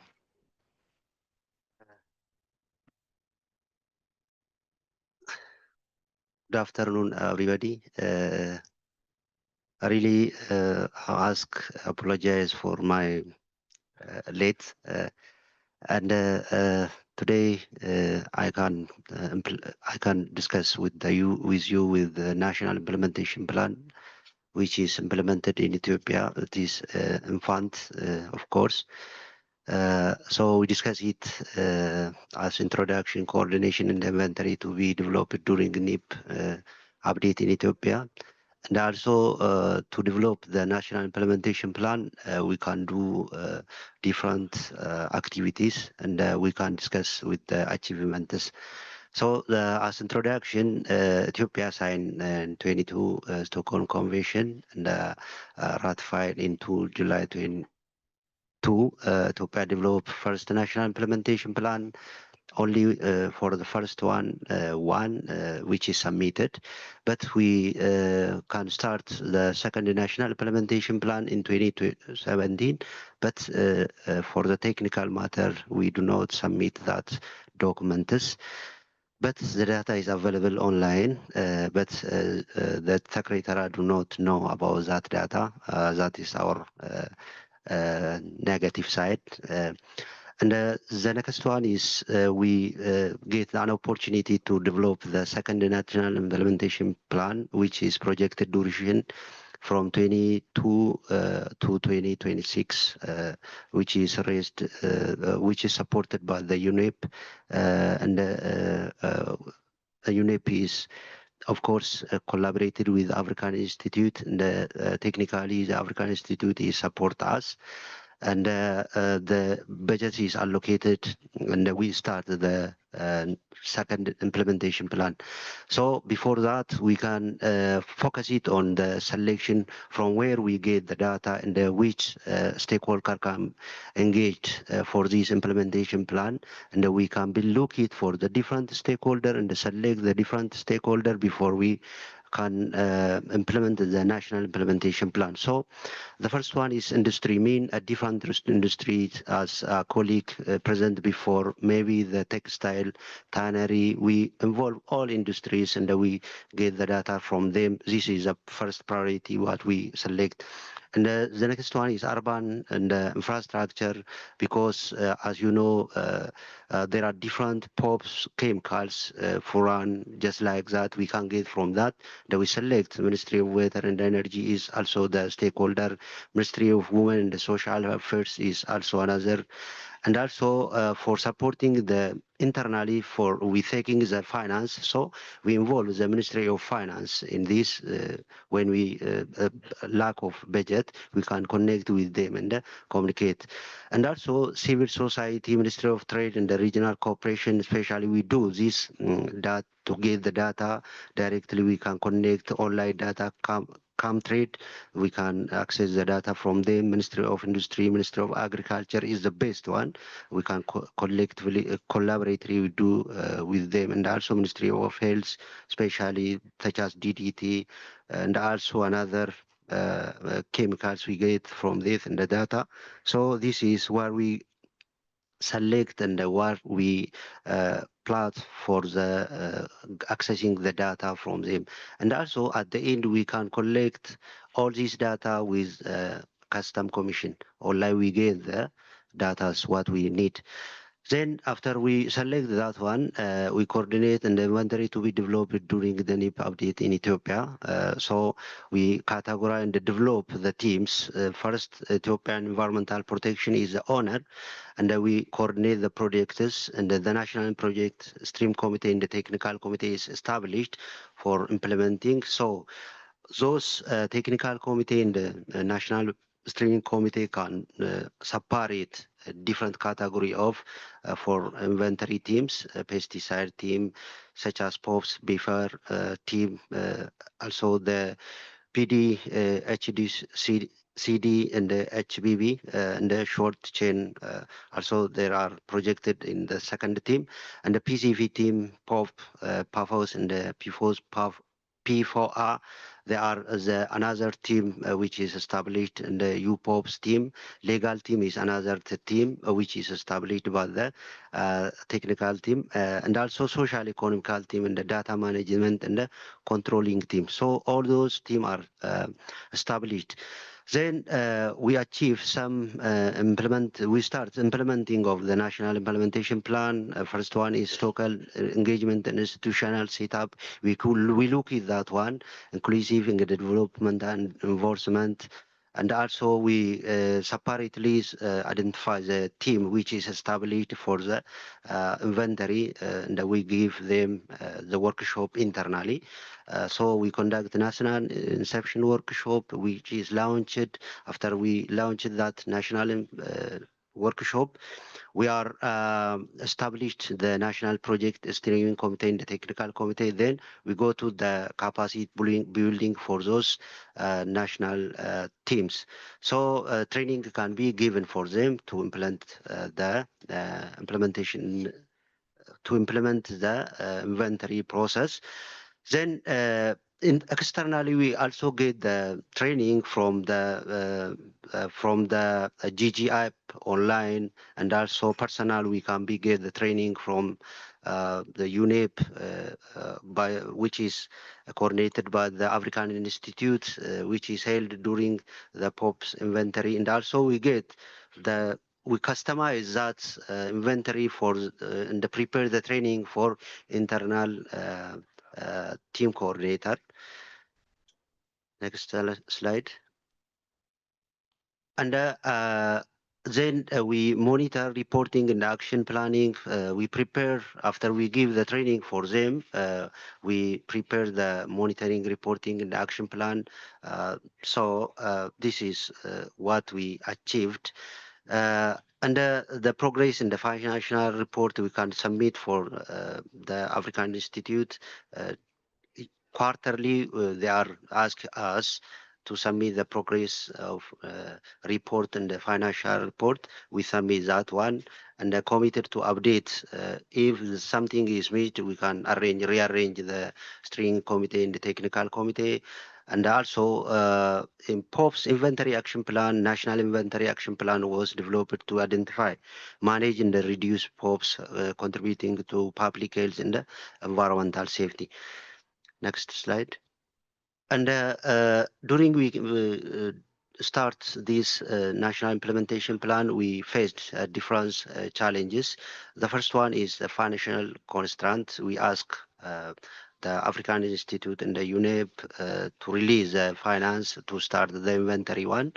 Good afternoon, everybody. I really apologize for my late, and today I can discuss with you with the national implementation plan, which is implemented in Ethiopia. It is infant, of course. So we discuss it as introduction, coordination, and inventory to be developed during NIP update in Ethiopia. And also to develop the national implementation plan, we can do different activities, and we can discuss with the achievements. So as introduction, Ethiopia signed in 22 Stockholm Convention and ratified into July 22. Ethiopia developed first national implementation plan only for the first one, which is submitted, but we can start the second national implementation plan in 2017, but for the technical matter, we do not submit that documents. But the data is available online, but the secretary do not know about that data. That is our negative side. And the next one is we get an opportunity to develop the second national implementation plan, which is projected duration from 22 to 2026, which is raised, which is supported by the UNEP, and the UNEP is, of course, collaborated with African Institute, and technically the African Institute is support us. And the budget is allocated, and we start the second implementation plan. So before that, we can focus it on the selection from where we get the data and which stakeholder can engage for this implementation plan, and we can be looking for the different stakeholder and select the different stakeholder before we can implement the national implementation plan. So the first one is industry, mean a different industries, as a colleague present before, maybe the textile, tannery, we involve all industries and we get the data from them. This is a first priority what we select. And the next one is urban and infrastructure, because as you know, there are different POPs, chemicals furan, just like that. We can get from that. That we select. Ministry of Water and Energy is also the stakeholder. Ministry of Women and Social Affairs is also another. And also for supporting the internally for we taking the finance. So we involve the Ministry of Finance in this. When we lack of budget, we can connect with them and communicate. And also civil society, Ministry of Trade and the regional cooperation, especially we do this that to get the data directly. We can connect online data, trade, we can access the data from them. Ministry of Industry, Ministry of Agriculture is the best one. We can collectively collaborate we do with them, and also Ministry of Health, especially such as DDT, and also another chemicals we get from this and the data. So this is where we select and where we plot for the accessing the data from them. And also at the end, we can collect all this data with custom commission. Online we get the data is what we need. Then after we select that one, we coordinate and the inventory to be developed during the NEP update in Ethiopia. So we categorize and develop the teams. First, Ethiopian Environmental Protection is the owner, and we coordinate the projects, and the National Project Stream Committee and the Technical Committee is established for implementing. So those technical committee and the national streaming committee can separate a different category of for inventory teams, pesticide team, such as POPs, BFR team, also the PD, HD, CD, and the HBB, and the short chain. Also, there are projected in the second team, and the PCV team, POP, PAFOS, and the PFOS, P4R. There are another team which is established, and the UPOPs team. Legal team is another team which is established by the technical team, and also social economical team, and the data management and the controlling team. So all those teams are established. Then we achieve some we start implementing of the national implementation plan. First one is local engagement and institutional setup. We look at that one, inclusive in the development and enforcement. And also we separately identify the team which is established for the inventory, and we give them the workshop internally. So we conduct the national inception workshop, which is launched. After we launched that national workshop, we are established the national project steering committee and the technical committee. Then we go to the capacity building for those national teams. So training can be given for them to implement the implementation, to implement the inventory process. Then externally, we also get the training from the GG online, and also personal. We can be get the training from the UNEP, which is coordinated by the African Institute, which is held during the POPs inventory, and also we get we customize that inventory for and prepare the training for internal team coordinator. Next slide. And then we monitor reporting and action planning. We prepare, after we give the training for them, we prepare the monitoring, reporting, and action plan. So this is what we achieved. And the progress in the financial report we can submit for the African Institute. Quarterly, they are ask us to submit the progress of report and the financial report. We submit that one, and are committed to update. If something is missed, we can rearrange the steering committee and the technical committee. And also in POPs inventory action plan, national inventory action plan was developed to identify, manage, and reduce POPs contributing to public health and environmental safety. Next slide. And during we start this national implementation plan, we faced different challenges. The first one is the financial constraint. We ask the African Institute and the UNEP to release the finance to start the inventory one.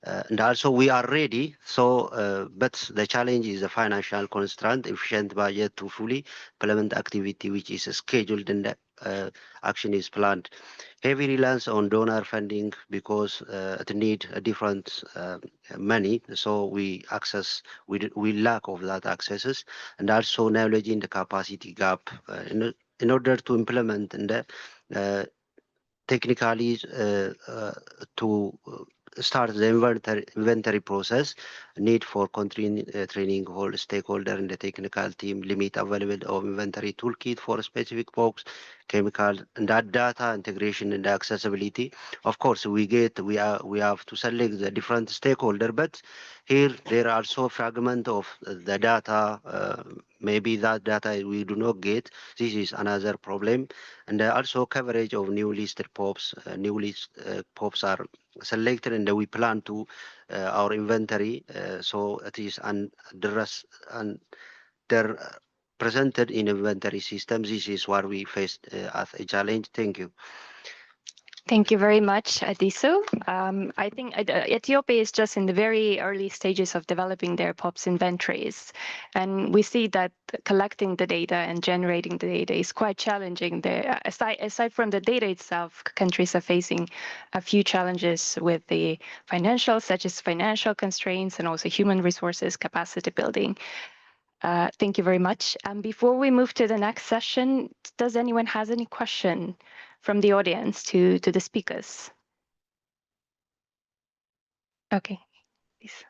And also we are ready, so but the challenge is the financial constraint, efficient budget to fully implement activity which is scheduled and action is planned. Heavy reliance on donor funding because it need a different money, so we lack of that accesses, and also knowledge in the capacity gap in order to implement and technically to start the inventory process, need for continuing training all stakeholder in the technical team, limit available of inventory toolkit for specific folks, chemical, and that data integration and accessibility. Of course, we have to select the different stakeholder, but here there are also fragment of the data. Maybe that data we do not get. This is another problem, and also coverage of new listed POPs. New list POPs are selected, and we plan to our inventory. So it is underrepresented in inventory systems. This is what we faced as a challenge. Thank you. Thank you very much, Adisu. I think Ethiopia is just in the very early stages of developing their POPs inventories. And we see that collecting the data and generating the data is quite challenging. Aside from the data itself, countries are facing a few challenges with the financial, such as financial constraints and also human resources capacity building. Thank you very much. Before we move to the next session, does anyone has any question from the audience to the speakers? Okay, please.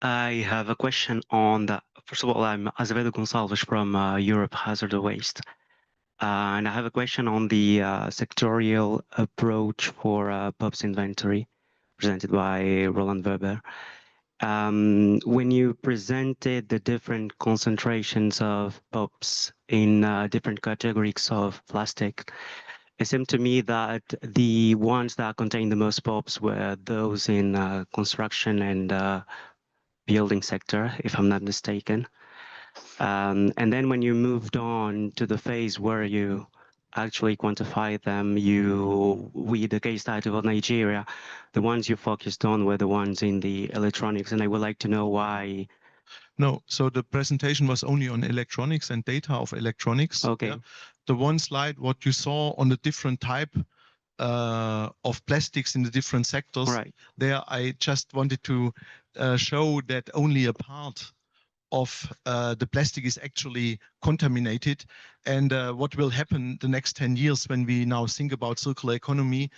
I have a question on the, first of all, I'm Azevedo Gonçalves from Europe Hazard Waste. And I have a question on the sectorial approach for POPs inventory presented by Roland Weber. When you presented the different concentrations of POPs in different categories of plastic, it seemed to me that the ones that contain the most POPs were those in construction and building sector, if I'm not mistaken. And then when you moved on to the phase where you actually quantify them, with the case study of Nigeria, the ones you focused on were the ones in the electronics, and I would like to know why. No, so the presentation was only on electronics and data of electronics. Okay. Yeah. The one slide, what you saw on the different type of plastics in the different sectors, Right. there I just wanted to show that only a part of the plastic is actually contaminated. And what will happen the next 10 years when we now think about circular economy,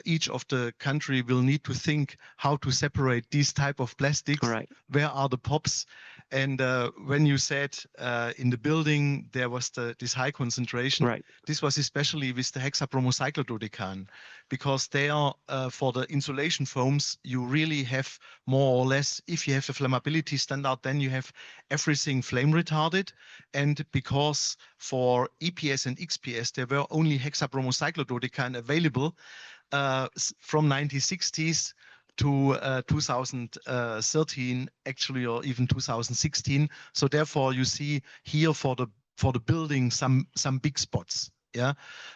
each of the country will need to think how to separate these type of plastics. Right. Where are the POPs? And when you said in the building there was this high concentration, Right. this was especially with the hexabromocyclododecan, because they are for the insulation foams, you really have more or less, if you have a flammability standard, then you have everything flame retarded. And because for EPS and XPS, there were only hexabromocyclododecan available from 1960s to 2013 actually, or even 2016. So therefore you see here for the building some big spots. Yeah.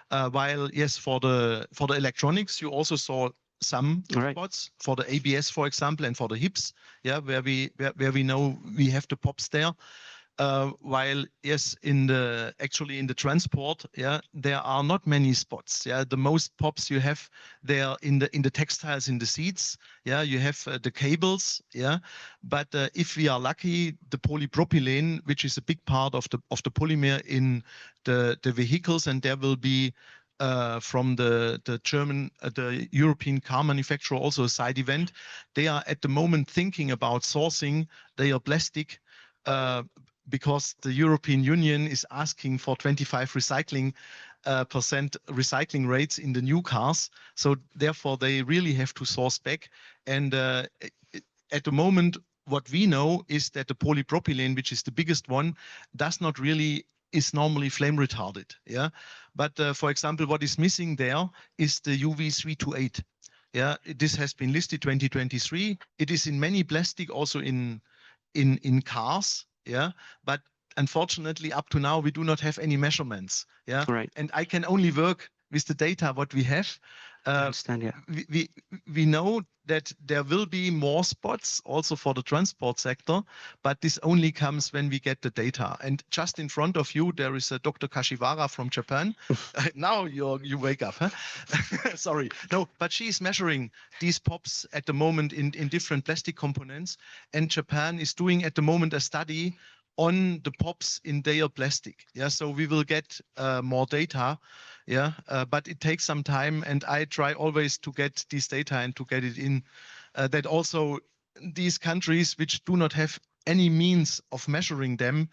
While yes, for the electronics, you also saw some spots for the ABS, for example, and for the hips, yeah, where we know we have the POPs there. While yes, in the transport, yeah, there are not many spots. Yeah, the most POPs you have there in the textiles, in the seats. Yeah, you have the cables. Yeah, but if we are lucky, the polypropylene, which is a big part of the polymer in the vehicles, and there will be from the German, the European car manufacturer, also a side event. They are at the moment thinking about sourcing their plastic because the European Union is asking for 25 recycling rates in the new cars. So therefore, they really have to source back. And at the moment, what we know is that the polypropylene, which is the biggest one, is normally flame retarded. Yeah, but for example, what is missing there is the UV328. Yeah, this has been listed 2023. It is in many plastic, also in cars. Yeah, but unfortunately, up to now, we do not have any measurements. Yeah, right. And I can only work with the data what we have. I understand, yeah. We know that there will be more spots also for the transport sector, but this only comes when we get the data. And just in front of you, there is a Dr. Kashiwara from Japan. Now you wake up, huh? Sorry. No, but she's measuring these POPs at the moment in different plastic components. And Japan is doing at the moment a study on the POPs in their plastic. Yeah, so we will get more data. Yeah, but it takes some time, and I try always to get this data and to get it in. That also these countries which do not have any means of measuring them,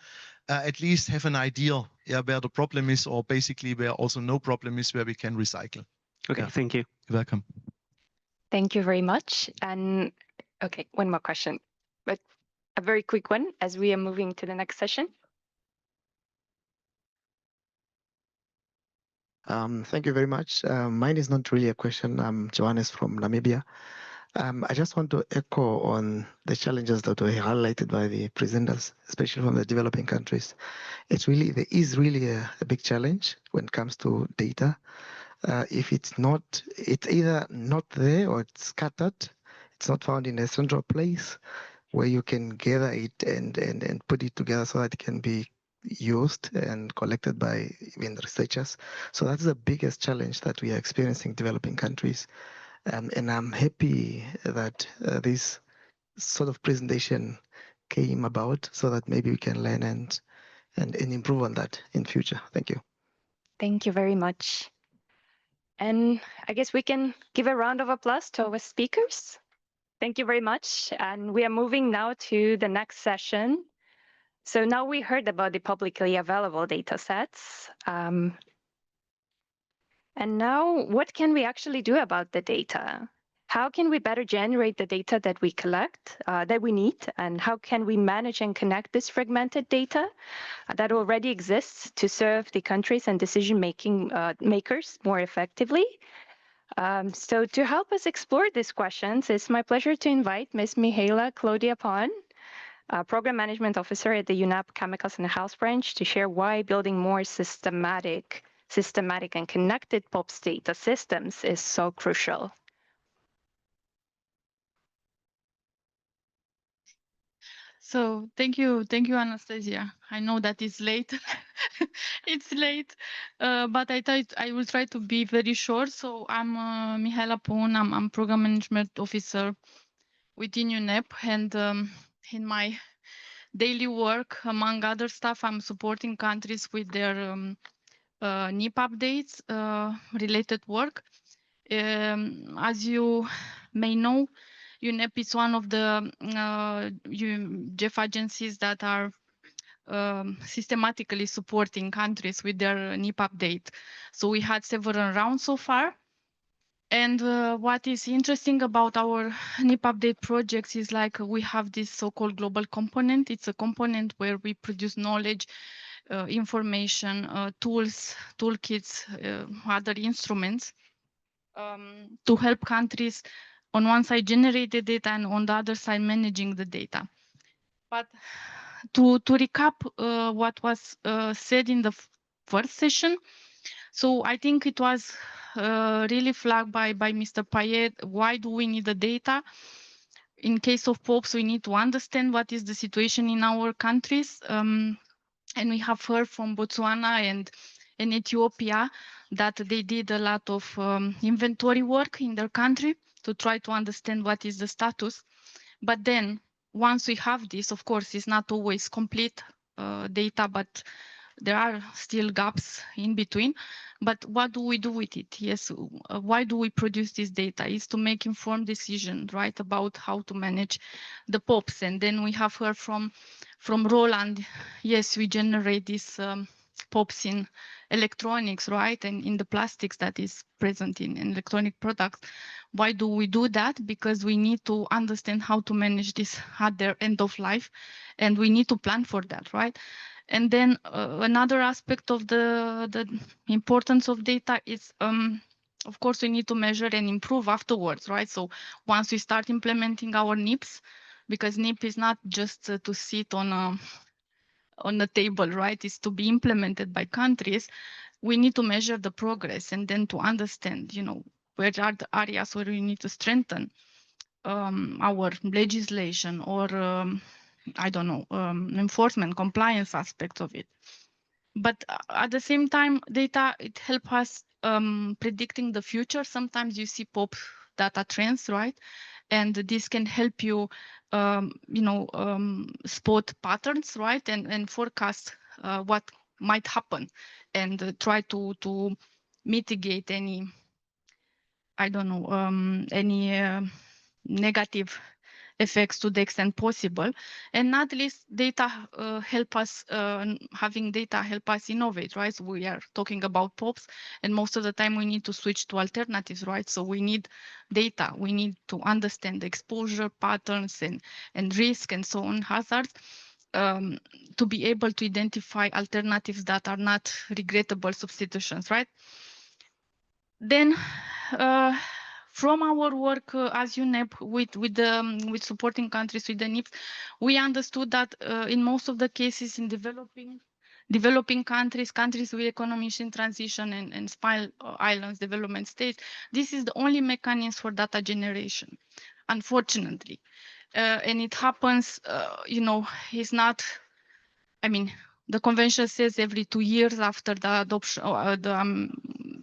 at least have an idea, yeah, where the problem is, or basically where also no problem is, where we can recycle. Okay, yeah. Thank you. You're welcome. Thank you very much. And okay, one more question, but a very quick one as we are moving to the next session. Thank you very much. Mine is not really a question. I'm Johannes from Namibia. I just want to echo on the challenges that were highlighted by the presenters, especially from the developing countries. There is really a big challenge when it comes to data. If it's either not there or it's scattered. It's not found in a central place where you can gather it and put it together so that it can be used and collected by even researchers. So that's the biggest challenge that we are experiencing in developing countries. And I'm happy that this sort of presentation came about so that maybe we can learn and improve on that in future. Thank you. Thank you very much. And I guess we can give a round of applause to our speakers. Thank you very much. And we are moving now to the next session. So now we heard about the publicly available data sets. And now what can we actually do about the data? How can we better generate the data that we collect, that we need? And how can we manage and connect this fragmented data that already exists to serve the countries and decision-making makers more effectively? So to help us explore these questions, it's my pleasure to invite Ms. Mihaela Claudia Pon, Program Management Officer at the UNEP Chemicals and Health Branch, to share why building more systematic and connected POPs data systems is so crucial. So thank you, Anastasia. I know that it's late. It's late, but I will try to be very short. So I'm Mihaela Pon. I'm Program Management Officer within UNEP, and in my daily work, among other stuff, I'm supporting countries with their NEP updates related work. As you may know, UNEP is one of the GEF agencies that are systematically supporting countries with their NEP update. So we had several rounds so far. And what is interesting about our NEP update projects is like we have this so-called global component. It's a component where we produce knowledge, information, tools, toolkits, other instruments to help countries on one side generate the data and on the other side managing the data. But to recap what was said in the first session, so I think it was really flagged by Mr. Payet. Why do we need the data? In case of POPs, we need to understand what is the situation in our countries. And we have heard from Botswana and Ethiopia that they did a lot of inventory work in their country to try to understand what is the status. But then once we have this, of course, it's not always complete data, but there are still gaps in between. But what do we do with it? Yes, why do we produce this data? Is to make informed decisions, right, about how to manage the POPs. And then we have heard from Roland, yes, we generate these POPs in electronics, right, and in the plastics that is present in electronic products. Why do we do that? Because we need to understand how to manage this at their end of life, and we need to plan for that, right? And then another aspect of the importance of data is, of course, we need to measure and improve afterwards, right? So once we start implementing our NEPs, because NEP is not just to sit on a table, right? It's to be implemented by countries. We need to measure the progress and then to understand, you know, where are the areas where we need to strengthen our legislation or I don't know, enforcement, compliance aspects of it. But at the same time, data, it helps us predicting the future. Sometimes you see POP data trends, right? And this can help you, spot patterns, right? And forecast what might happen and try to mitigate any, I don't know, any negative effects to the extent possible. And not least, data help us, having data help us innovate, right? So we are talking about POPs, and most of the time we need to switch to alternatives, right? So we need data, we need to understand the exposure patterns and risk and so on, hazards, to be able to identify alternatives that are not regrettable substitutions, right? Then, from our work as UNEP with supporting countries with the NIPs, we understood that in most of the cases in developing countries with economies in transition and small islands, development states, this is the only mechanism for data generation, unfortunately. And it happens, it's not, I mean, the convention says every 2 years after the adoption,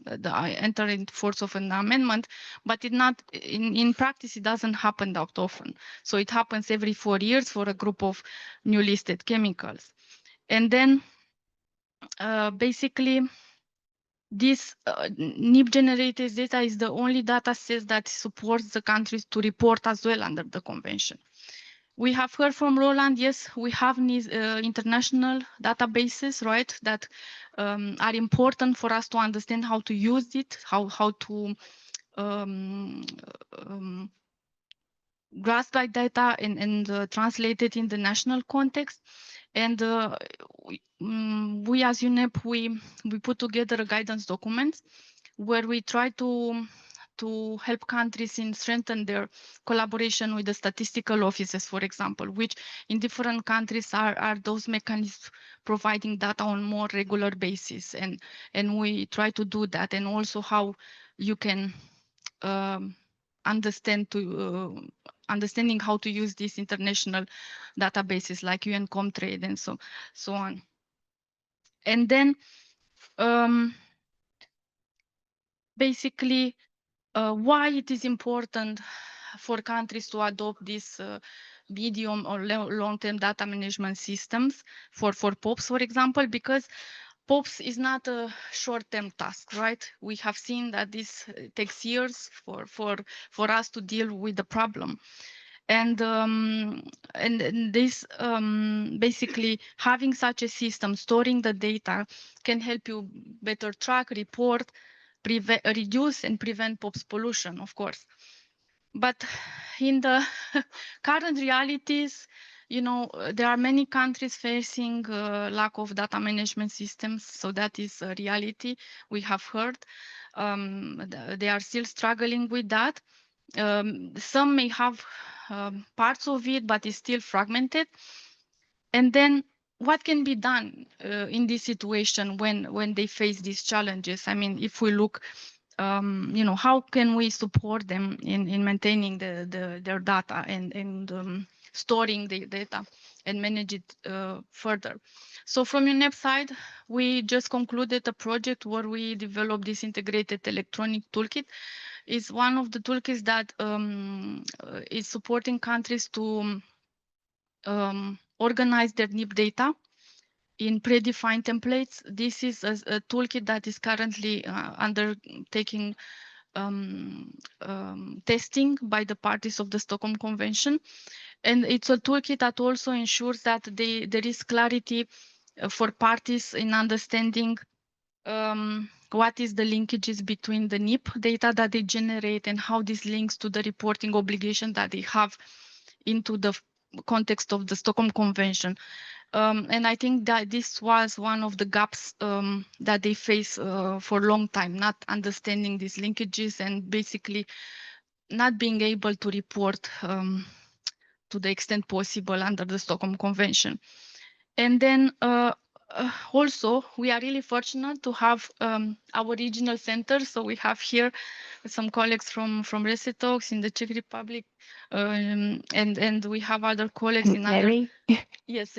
the enter into force of an amendment, but in practice, it doesn't happen that often. So it happens every 4 years for a group of new listed chemicals. And then basically, this NIP generated data is the only data set that supports the countries to report as well under the convention. We have heard from Roland, yes, we have international databases, right, that are important for us to understand how to use it, how to grasp that data and translate it in the national context. And we as UNEP, we put together a guidance document where we try to help countries in strengthen their collaboration with the statistical offices, for example, which in different countries are those mechanisms providing data on more regular basis. And we try to do that, and also how you can understanding how to use these international databases like UN Comtrade and so on. And then basically why it is important for countries to adopt this medium or long-term data management systems for POPs, for example, because POPs is not a short-term task, right? We have seen that this takes years for us to deal with the problem. And this basically having such a system, storing the data, can help you better track, report, reduce and prevent POPs pollution, of course. But in the current realities, there are many countries facing lack of data management systems. So that is a reality we have heard. They are still struggling with that. Some may have parts of it, but it's still fragmented. And then what can be done in this situation when they face these challenges? I mean, if we look, how can we support them in maintaining their data and storing the data and manage it further? So from UNEP side, we just concluded a project where we developed this integrated electronic toolkit. It's one of the toolkits that is supporting countries to organize their NIP data in predefined templates. This is a toolkit that is currently undertaking testing by the parties of the Stockholm Convention. And it's a toolkit that also ensures that there is clarity for parties in understanding what is the linkages between the NIP data that they generate and how this links to the reporting obligation that they have into the context of the Stockholm Convention. And I think that this was one of the gaps that they face for a long time, not understanding these linkages and basically not being able to report to the extent possible under the Stockholm Convention. And then also, we are really fortunate to have our regional centers. So we have here some colleagues from RECETOX in the Czech Republic, and we have other colleagues in other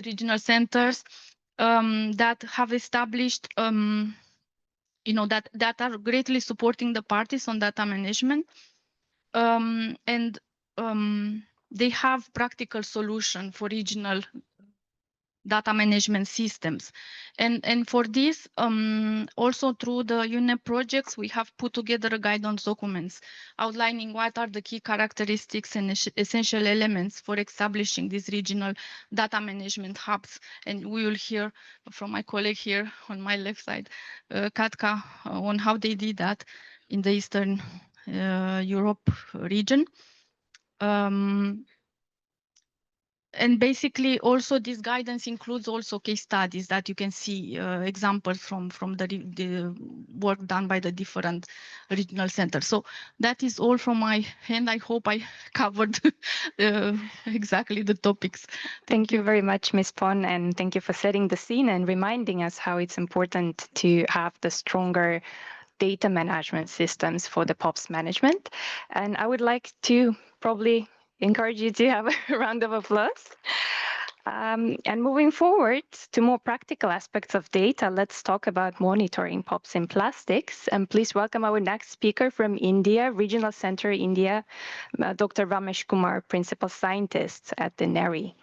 regional centers that have established, that are greatly supporting the parties on data management, and they have practical solution for regional data management systems. And for this, also through the UNEP projects, we have put together guidance documents outlining what are the key characteristics and essential elements for establishing these regional data management hubs. And we will hear from my colleague here on my left side, Katka, on how they did that in the Eastern Europe region. And basically, also this guidance includes also case studies that you can see examples from the work done by the different regional centers. So that is all from my hand. I hope I covered exactly the topics. Thank you very much, Ms. Pon, and thank you for setting the scene and reminding us how it's important to have the stronger data management systems for the POPs management. And I would like to probably encourage you to have a round of applause. And moving forward to more practical aspects of data, let's talk about monitoring POPs in plastics. And please welcome our next speaker from India, Regional Center India, Dr. Ramesh Kumar, Principal Scientist at the NERI.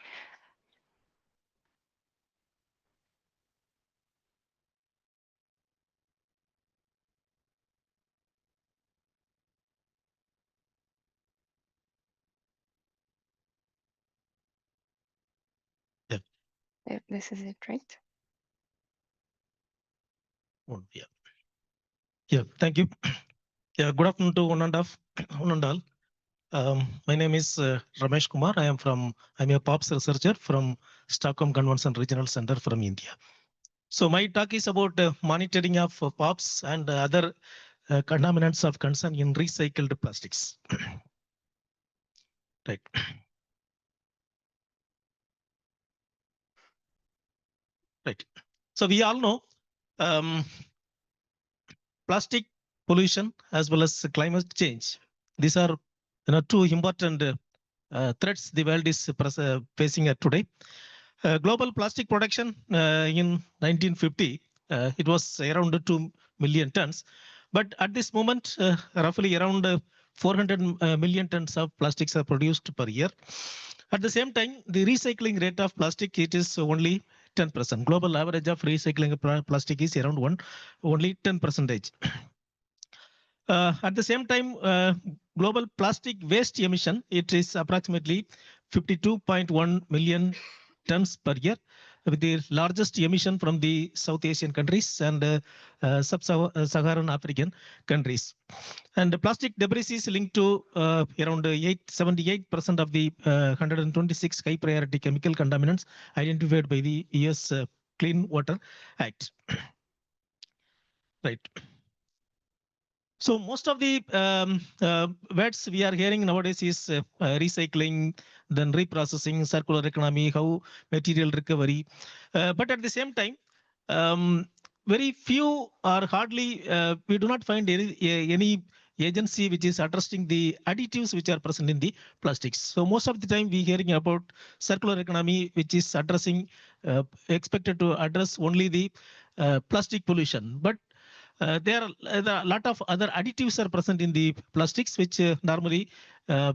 Yeah. This is it, right? Oh, yeah. Yeah, thank you. Yeah, good afternoon to one and all. My name is Ramesh Kumar. I'm a POPs researcher from Stockholm Convention Regional Center from India. So my talk is about monitoring of POPs and other contaminants of concern in recycled plastics. Right. Right. So we all know plastic pollution as well as climate change. These are two important threats the world is facing today. Global plastic production in 1950, it was around 2 million tons. But at this moment, roughly around 400 million tons of plastics are produced per year. At the same time, the recycling rate of plastic, it is only 10%. Global average of recycling plastic is around only 10%. At the same time, global plastic waste emission, it is approximately 52.1 million tons per year, with the largest emission from the South Asian countries and sub-Saharan African countries. And the plastic debris is linked to around 78% of the 126 high priority chemical contaminants identified by the US Clean Water Act. Right. So most of the words we are hearing nowadays is recycling, then reprocessing, circular economy, how material recovery. But at the same time, very few or hardly, we do not find any agency which is addressing the additives which are present in the plastics. So most of the time we hearing about circular economy, which is addressing, expected to address only the plastic pollution. But there are a lot of other additives are present in the plastics, which normally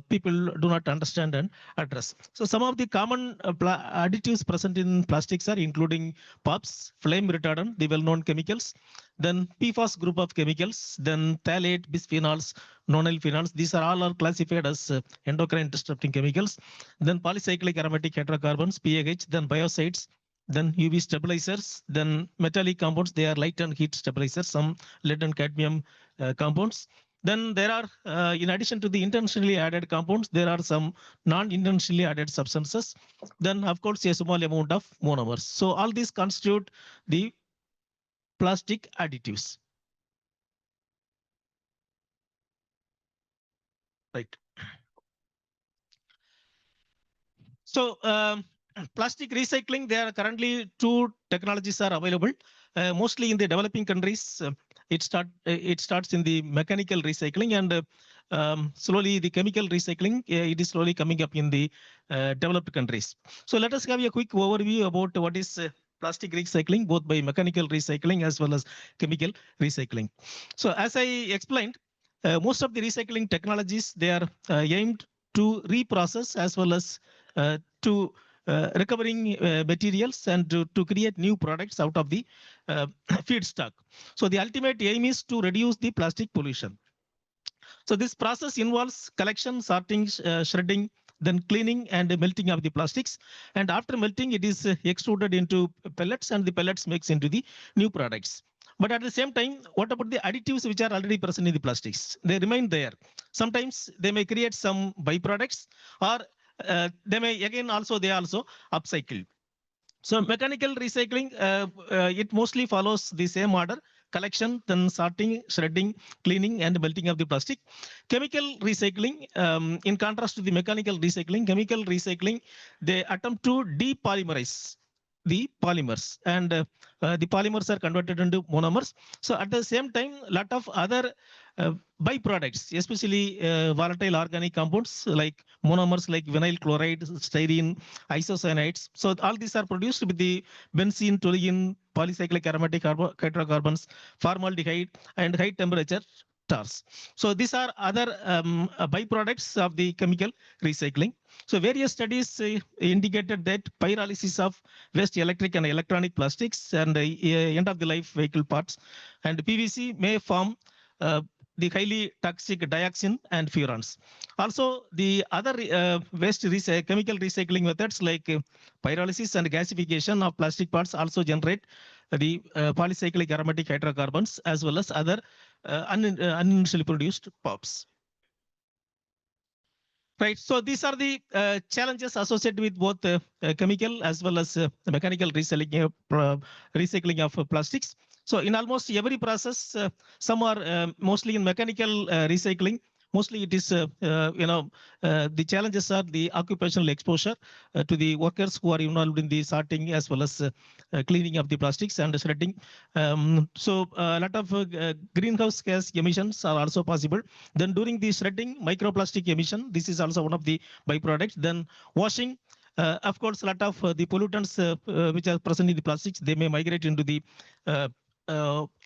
people do not understand and address. So some of the common additives present in plastics are including POPs, flame retardant, the well-known chemicals, then PFAS group of chemicals, then phthalate, bisphenols, nonyl phenols. These are all classified as endocrine disrupting chemicals. Then polycyclic aromatic hydrocarbons, PAH, then biocides, then UV stabilizers, then metallic compounds, they are light and heat stabilizers, some lead and cadmium compounds. Then there are, in addition to the intentionally added compounds, there are some non-intentionally added substances. Then of course, a small amount of monomers. So all these constitute the plastic additives. Right. So plastic recycling, there are currently two technologies are available. Mostly in the developing countries, it starts in the mechanical recycling, and slowly the chemical recycling, it is slowly coming up in the developed countries. So let us have a quick overview about what is plastic recycling, both by mechanical recycling as well as chemical recycling. So as I explained, most of the recycling technologies, they are aimed to reprocess as well as to recovering materials and to create new products out of the feedstock. So the ultimate aim is to reduce the plastic pollution. So this process involves collection, sorting, shredding, then cleaning and melting of the plastics. And after melting, it is extruded into pellets, and the pellets makes into the new products. But at the same time, what about the additives which are already present in the plastics? They remain there. Sometimes they may create some byproducts, or they may again also upcycle. So mechanical recycling, it mostly follows the same order: collection, then sorting, shredding, cleaning, and melting of the plastic. Chemical recycling, in contrast to the mechanical recycling, they attempt to depolymerize the polymers, and the polymers are converted into monomers. So at the same time, a lot of other byproducts, especially volatile organic compounds like monomers like vinyl chloride, styrene, isocyanates. So all these are produced with the benzene, toluene, polycyclic aromatic hydrocarbons, formaldehyde, and high temperature tars. So these are other byproducts of the chemical recycling. So various studies indicated that pyrolysis of waste electric and electronic plastics and end of the life vehicle parts and PVC may form the highly toxic dioxin and furans. Also, the other chemical recycling methods like pyrolysis and gasification of plastic parts also generate the polycyclic aromatic hydrocarbons as well as other uninitially produced POPs. Right, so these are the challenges associated with both chemical as well as mechanical recycling of plastics. So in almost every process, some are mostly in mechanical recycling. Mostly it is, the challenges are the occupational exposure to the workers who are involved in the sorting as well as cleaning of the plastics and shredding. So a lot of greenhouse gas emissions are also possible. Then during the shredding, microplastic emission, this is also one of the byproducts. Then washing, of course, a lot of the pollutants which are present in the plastics, they may migrate into the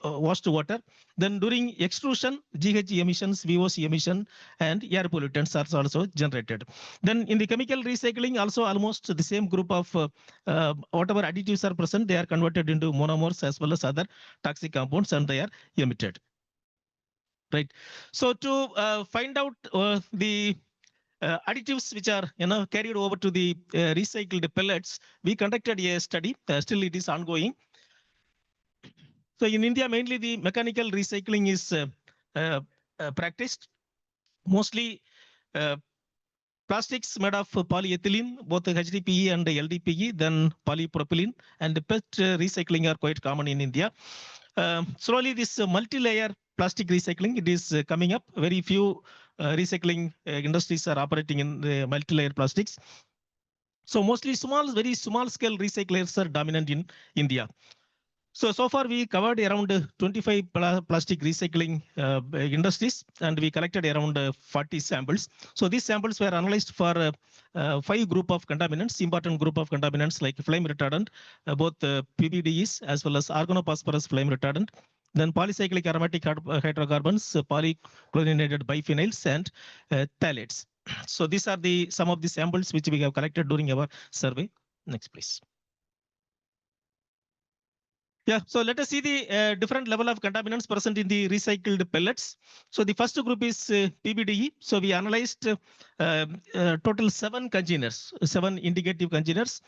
washed water. Then during extrusion, GH emissions, VOC emission, and air pollutants are also generated. Then in the chemical recycling, also almost the same group of whatever additives are present, they are converted into monomers as well as other toxic compounds, and they are emitted. Right. So to find out the additives which are carried over to the recycled pellets, we conducted a study. Still, it is ongoing. So in India, mainly the mechanical recycling is practiced. Mostly plastics made of polyethylene, both HDPE and LDPE, then polypropylene, and PET recycling are quite common in India. Slowly, this multi-layer plastic recycling, it is coming up. Very few recycling industries are operating in the multi-layer plastics. So mostly very small scale recyclers are dominant in India. So far we covered around 25 plastic recycling industries, and we collected around 40 samples. So these samples were analyzed for 5 group of contaminants, important group of contaminants like flame retardant, both PBDEs as well as organophosphorus flame retardant, then polycyclic aromatic hydrocarbons, polychlorinated biphenyls, and phthalates. So these are some of the samples which we have collected during our survey. Next, please. Yeah, so let us see the different level of contaminants present in the recycled pellets. So the first group is PBDE. So we analyzed total 7 containers, 7 indicative containers.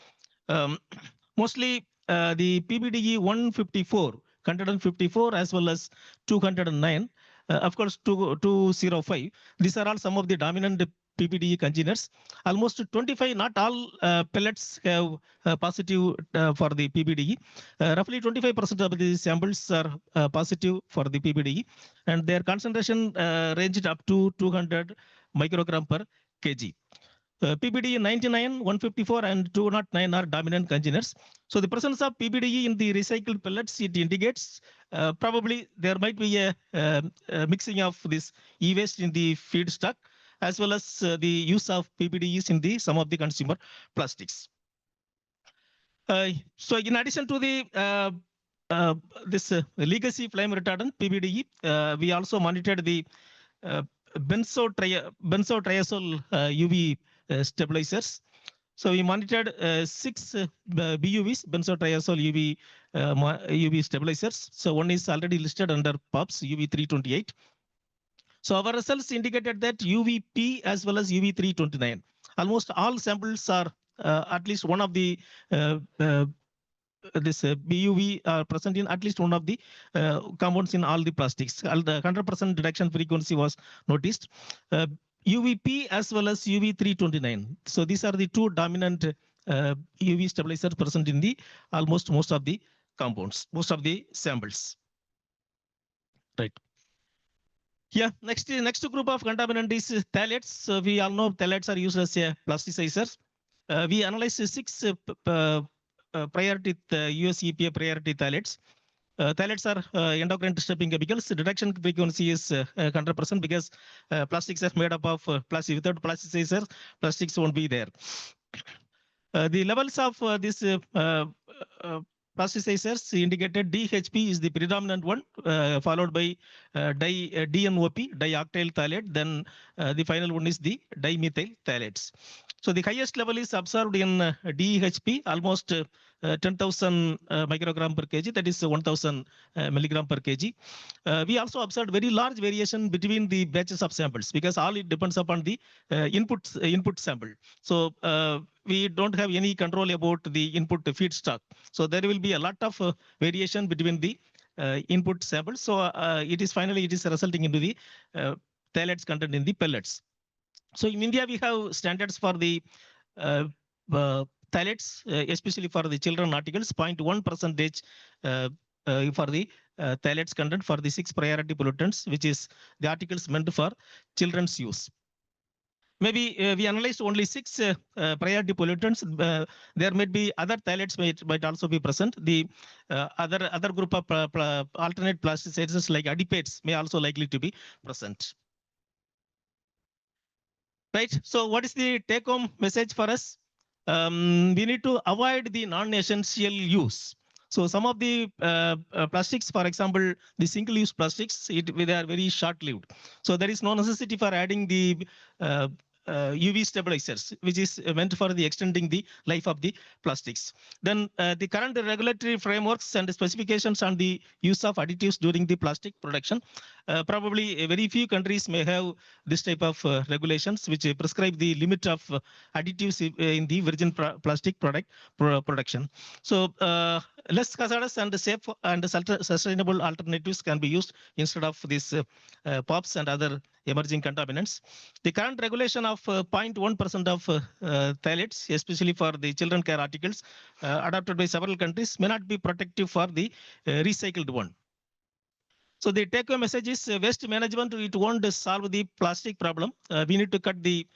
Mostly the PBDE 154, 154 as well as 209. Of course, 205. These are all some of the dominant PBDE containers. Almost 25, not all pellets have positive for the PBDE. Roughly 25% of the samples are positive for the PBDE, and their concentration ranged up to 200 microgram per kg. PBDE 99, 154, and 209 are dominant containers. So the presence of PBDE in the recycled pellets, it indicates probably there might be a mixing of this e-waste in the feedstock, as well as the use of PBDEs in some of the consumer plastics. So in addition to the this legacy flame retardant PBDE, we also monitored the benzotriazole UV stabilizers. So we monitored 6 BUVs, benzotriazole UV stabilizers. So one is already listed under POPs, UV328. So our results indicated that UVP as well as UV329. Almost all samples are at least one of the this BUV are present in at least one of the compounds in all the plastics. The 100% reduction frequency was noticed. UVP as well as UV329. So these are the two dominant UV stabilizers present in the almost most of the compounds, most of the samples. Right. Yeah, next group of contaminant is phthalates. So we all know phthalates are used as plasticizers. We analyzed 6 priority US EPA priority phthalates. Phthalates are endocrine disturbing chemicals. The detection frequency is 100% because plastics are made up of plastic. Without plasticizers, plastics won't be there. The levels of this plasticizers indicated DHP is the predominant one, followed by DNOP, dioctyl phthalate. Then the final one is the dimethyl phthalates. So the highest level is observed in DHP, almost 10,000 microgram per kg, that is 1,000 milligram per kg. We also observed very large variation between the batches of samples because all it depends upon the input sample. So we don't have any control about the input feedstock. So there will be a lot of variation between the input samples. So it is resulting into the phthalates content in the pellets. So in India, we have standards for the phthalates, especially for the children articles, 0.1% for the phthalates content for the 6 priority pollutants, which is the articles meant for children's use. Maybe we analyzed only 6 priority pollutants. There may be other phthalates might also be present. The other group of alternate plasticizers like adipates may also likely to be present. Right. So what is the take-home message for us? We need to avoid the non-essential use. So some of the plastics, for example, the single-use plastics, they are very short-lived. So there is no necessity for adding the UV stabilizers, which is meant for the extending the life of the plastics. Then the current regulatory frameworks and specifications on the use of additives during the plastic production. Probably very few countries may have this type of regulations which prescribe the limit of additives in the virgin plastic product production. So less hazardous and safe and sustainable alternatives can be used instead of these POPs and other emerging contaminants. The current regulation of 0.1% of phthalates, especially for the children care articles, adopted by several countries, may not be protective for the recycled one. So the take-home message is waste management, it won't solve the plastic problem. We need to cut the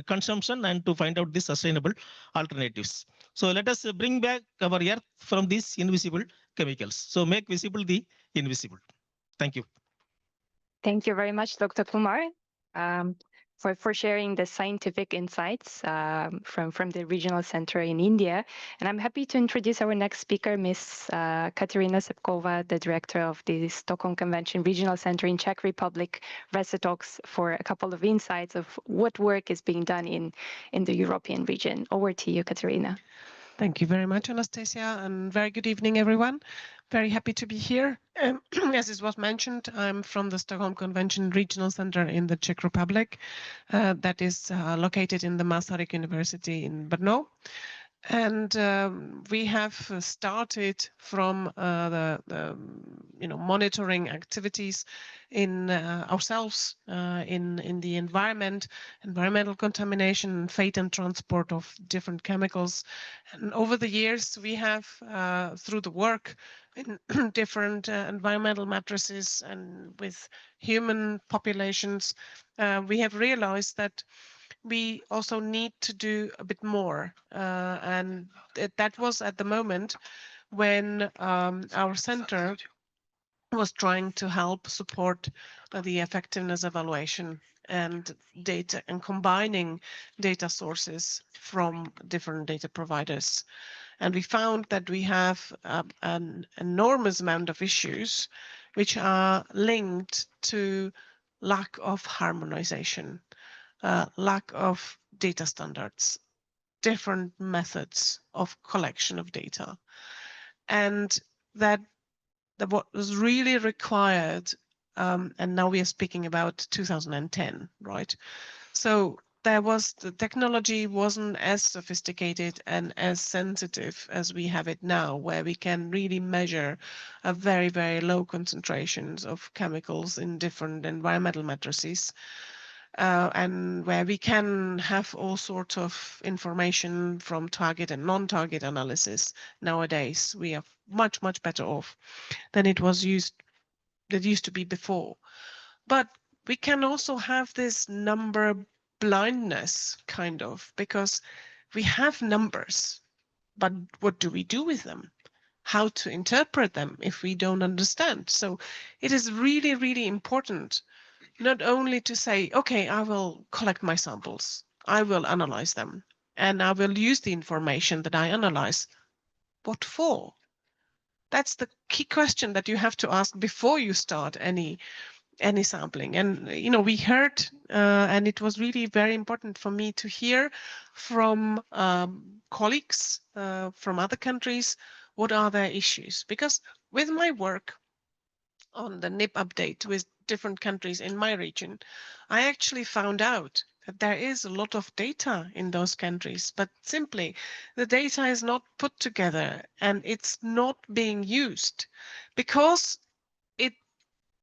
consumption and to find out the sustainable alternatives. So let us bring back our earth from these invisible chemicals. So make visible the invisible. Thank you. Thank you very much, Dr. Kumar, for sharing the scientific insights from the regional center in India. And I'm happy to introduce our next speaker, Ms. Katerina Sepkova, the director of the Stockholm Convention Regional Center in Czech Republic, Talks for a couple of insights of what work is being done in the European region. Over to you, Katerina. Thank you very much, Anastasia, and very good evening, everyone. Very happy to be here. As it was mentioned, I'm from the Stockholm Convention Regional Center in the Czech Republic, that is located in the Masaryk University in Brno. And we have started from the monitoring activities in ourselves in the environmental contamination, fate and transport of different chemicals. And over the years, we have through the work in different environmental matrices and with human populations, we have realized that we also need to do a bit more. And that was at the moment when our center was trying to help support the effectiveness evaluation and data and combining data sources from different data providers. And we found that we have an enormous amount of issues which are linked to lack of harmonization. Lack of data standards, different methods of collection of data. And that what was really required, and now we are speaking about 2010, right? So the technology wasn't as sophisticated and as sensitive as we have it now, where we can really measure a very, very low concentrations of chemicals in different environmental matrices. and where we can have all sorts of information from target and non-target analysis. Nowadays, we are much, much better off than it used to be before. But we can also have this number blindness, kind of, because we have numbers, but what do we do with them? How to interpret them if we don't understand? So it is really, really important not only to say, okay, I will collect my samples, I will analyze them, and I will use the information that I analyze. What for? That's the key question that you have to ask before you start any sampling. And we heard, and it was really very important for me to hear from colleagues from other countries, what are their issues? Because with my work on the NIP update with different countries in my region, I actually found out that there is a lot of data in those countries, but simply the data is not put together and it's not being used because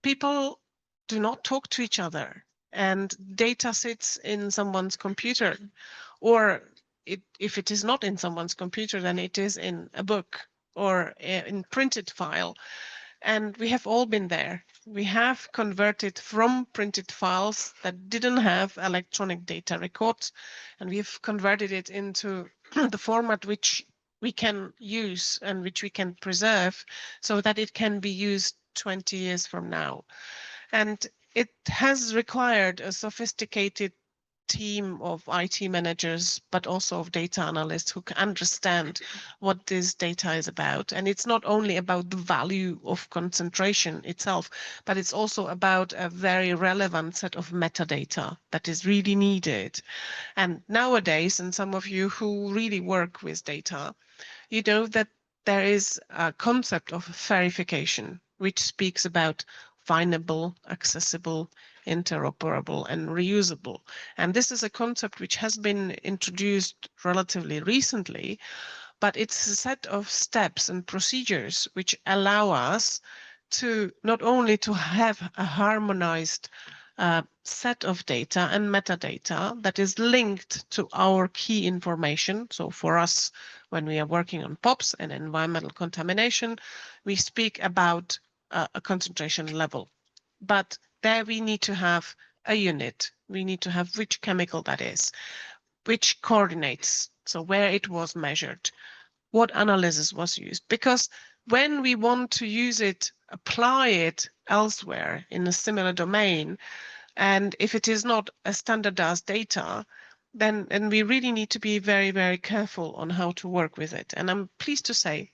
people do not talk to each other and data sits in someone's computer, or if it is not in someone's computer, then it is in a book or in printed file. And we have all been there. We have converted from printed files that didn't have electronic data records, and we've converted it into the format which we can use and which we can preserve so that it can be used 20 years from now. And it has required a sophisticated team of IT managers, but also of data analysts who can understand what this data is about. And it's not only about the value of concentration itself, but it's also about a very relevant set of metadata that is really needed. And nowadays, and some of you who really work with data, you know that there is a concept of verification, which speaks about findable, accessible, interoperable, and reusable. And this is a concept which has been introduced relatively recently, but it's a set of steps and procedures which allow us to not only to have a harmonized set of data and metadata that is linked to our key information. So for us, when we are working on POPs and environmental contamination, we speak about a concentration level. But there we need to have a unit. We need to have which chemical that is, which coordinates, so where it was measured, what analysis was used. Because when we want to use it, apply it elsewhere in a similar domain, and if it is not a standardized data, then we really need to be very, very careful on how to work with it. And I'm pleased to say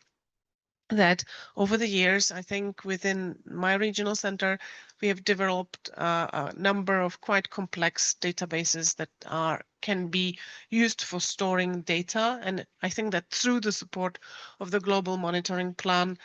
that over the years, I think within my regional center, we have developed a number of quite complex databases that can be used for storing data. And I think that through the support of the Global Monitoring Plan,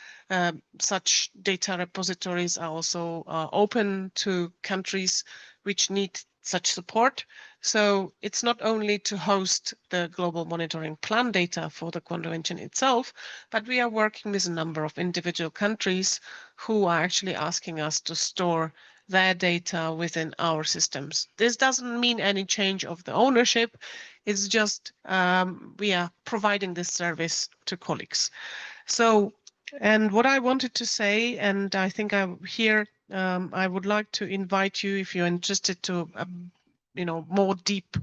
such data repositories are also open to countries which need such support. So it's not only to host the Global Monitoring Plan data for the convention itself, but we are working with a number of individual countries who are actually asking us to store their data within our systems. This doesn't mean any change of the ownership. It's just we are providing this service to colleagues. So, and what I wanted to say, and I think I'm here, I would like to invite you, if you're interested, to more deep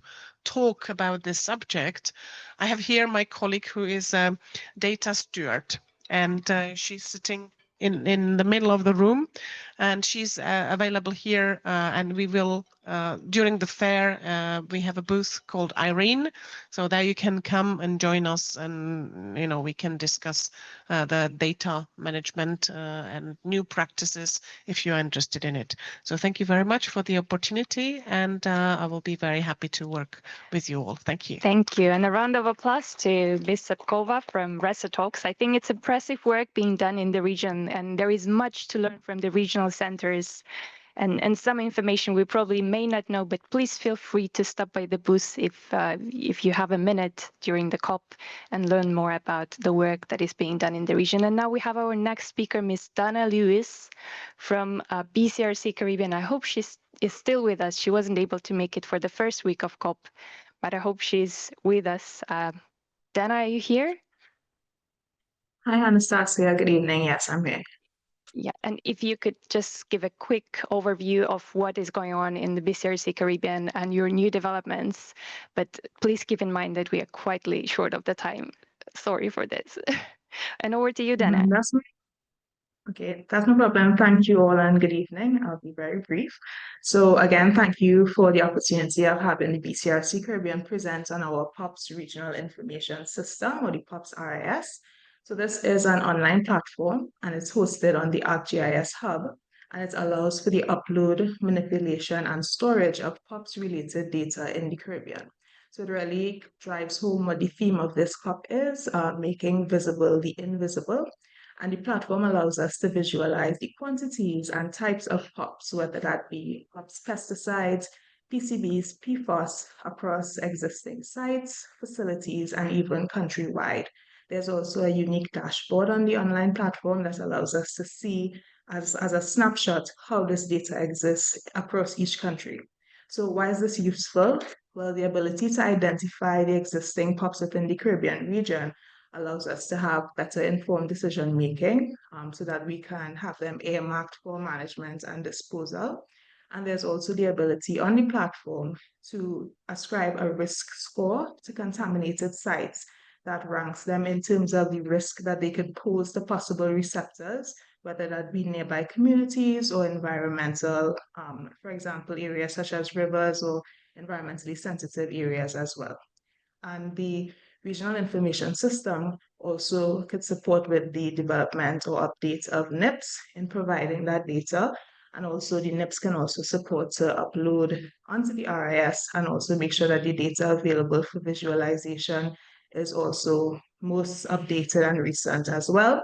talk about this subject. I have here my colleague who is a data steward, and she's sitting in the middle of the room, and she's available here, and we will during the fair we have a booth called Irene, so there you can come and join us, and we can discuss the data management and new practices if you're interested in it. So thank you very much for the opportunity, and I will be very happy to work with you all. Thank you. Thank you. And a round of applause to Ms. Sapkova from BRS Talks. I think it's impressive work being done in the region, and there is much to learn from the regional centers. and some information we probably may not know, but please feel free to stop by the booth if you have a minute during the COP and learn more about the work that is being done in the region. And now we have our next speaker, Ms. Dana Lewis from BCRC Caribbean. I hope is still with us. She wasn't able to make it for the first week of COP, but I hope she's with us. Dana, are you here? Hi, Anastasia. Good evening. Yes, I'm here. Yeah, and if you could just give a quick overview of what is going on in the BCRC Caribbean and your new developments, but please keep in mind that we are quite short of the time. Sorry for this. And over to you, Dana. Okay, that's no problem. Thank you all and good evening. I'll be very brief. So again, thank you for the opportunity of having the BCRC Caribbean present on our POPs Regional Information System, or the POPs RIS. So this is an online platform and it's hosted on the ArcGIS Hub, and it allows for the upload, manipulation, and storage of POPs related data in the Caribbean. So it really drives home what the theme of this COP is, making visible the invisible. And the platform allows us to visualize the quantities and types of POPs, whether that be POPs pesticides, PCBs, PFOS, across existing sites, facilities, and even countrywide. There's also a unique dashboard on the online platform that allows us to see as a snapshot how this data exists across each country. So why is this useful? Well, the ability to identify the existing POPs within the Caribbean region allows us to have better informed decision making so that we can have them earmarked for management and disposal. And there's also the ability on the platform to ascribe a risk score to contaminated sites that ranks them in terms of the risk that they could pose to possible receptors, whether that be nearby communities or environmental, for example, areas such as rivers or environmentally sensitive areas as well. And the Regional Information System also could support with the development or update of NIPs in providing that data. And also the NIPs can also support to upload onto the RIS and also make sure that the data available for visualization is also most updated and recent as well.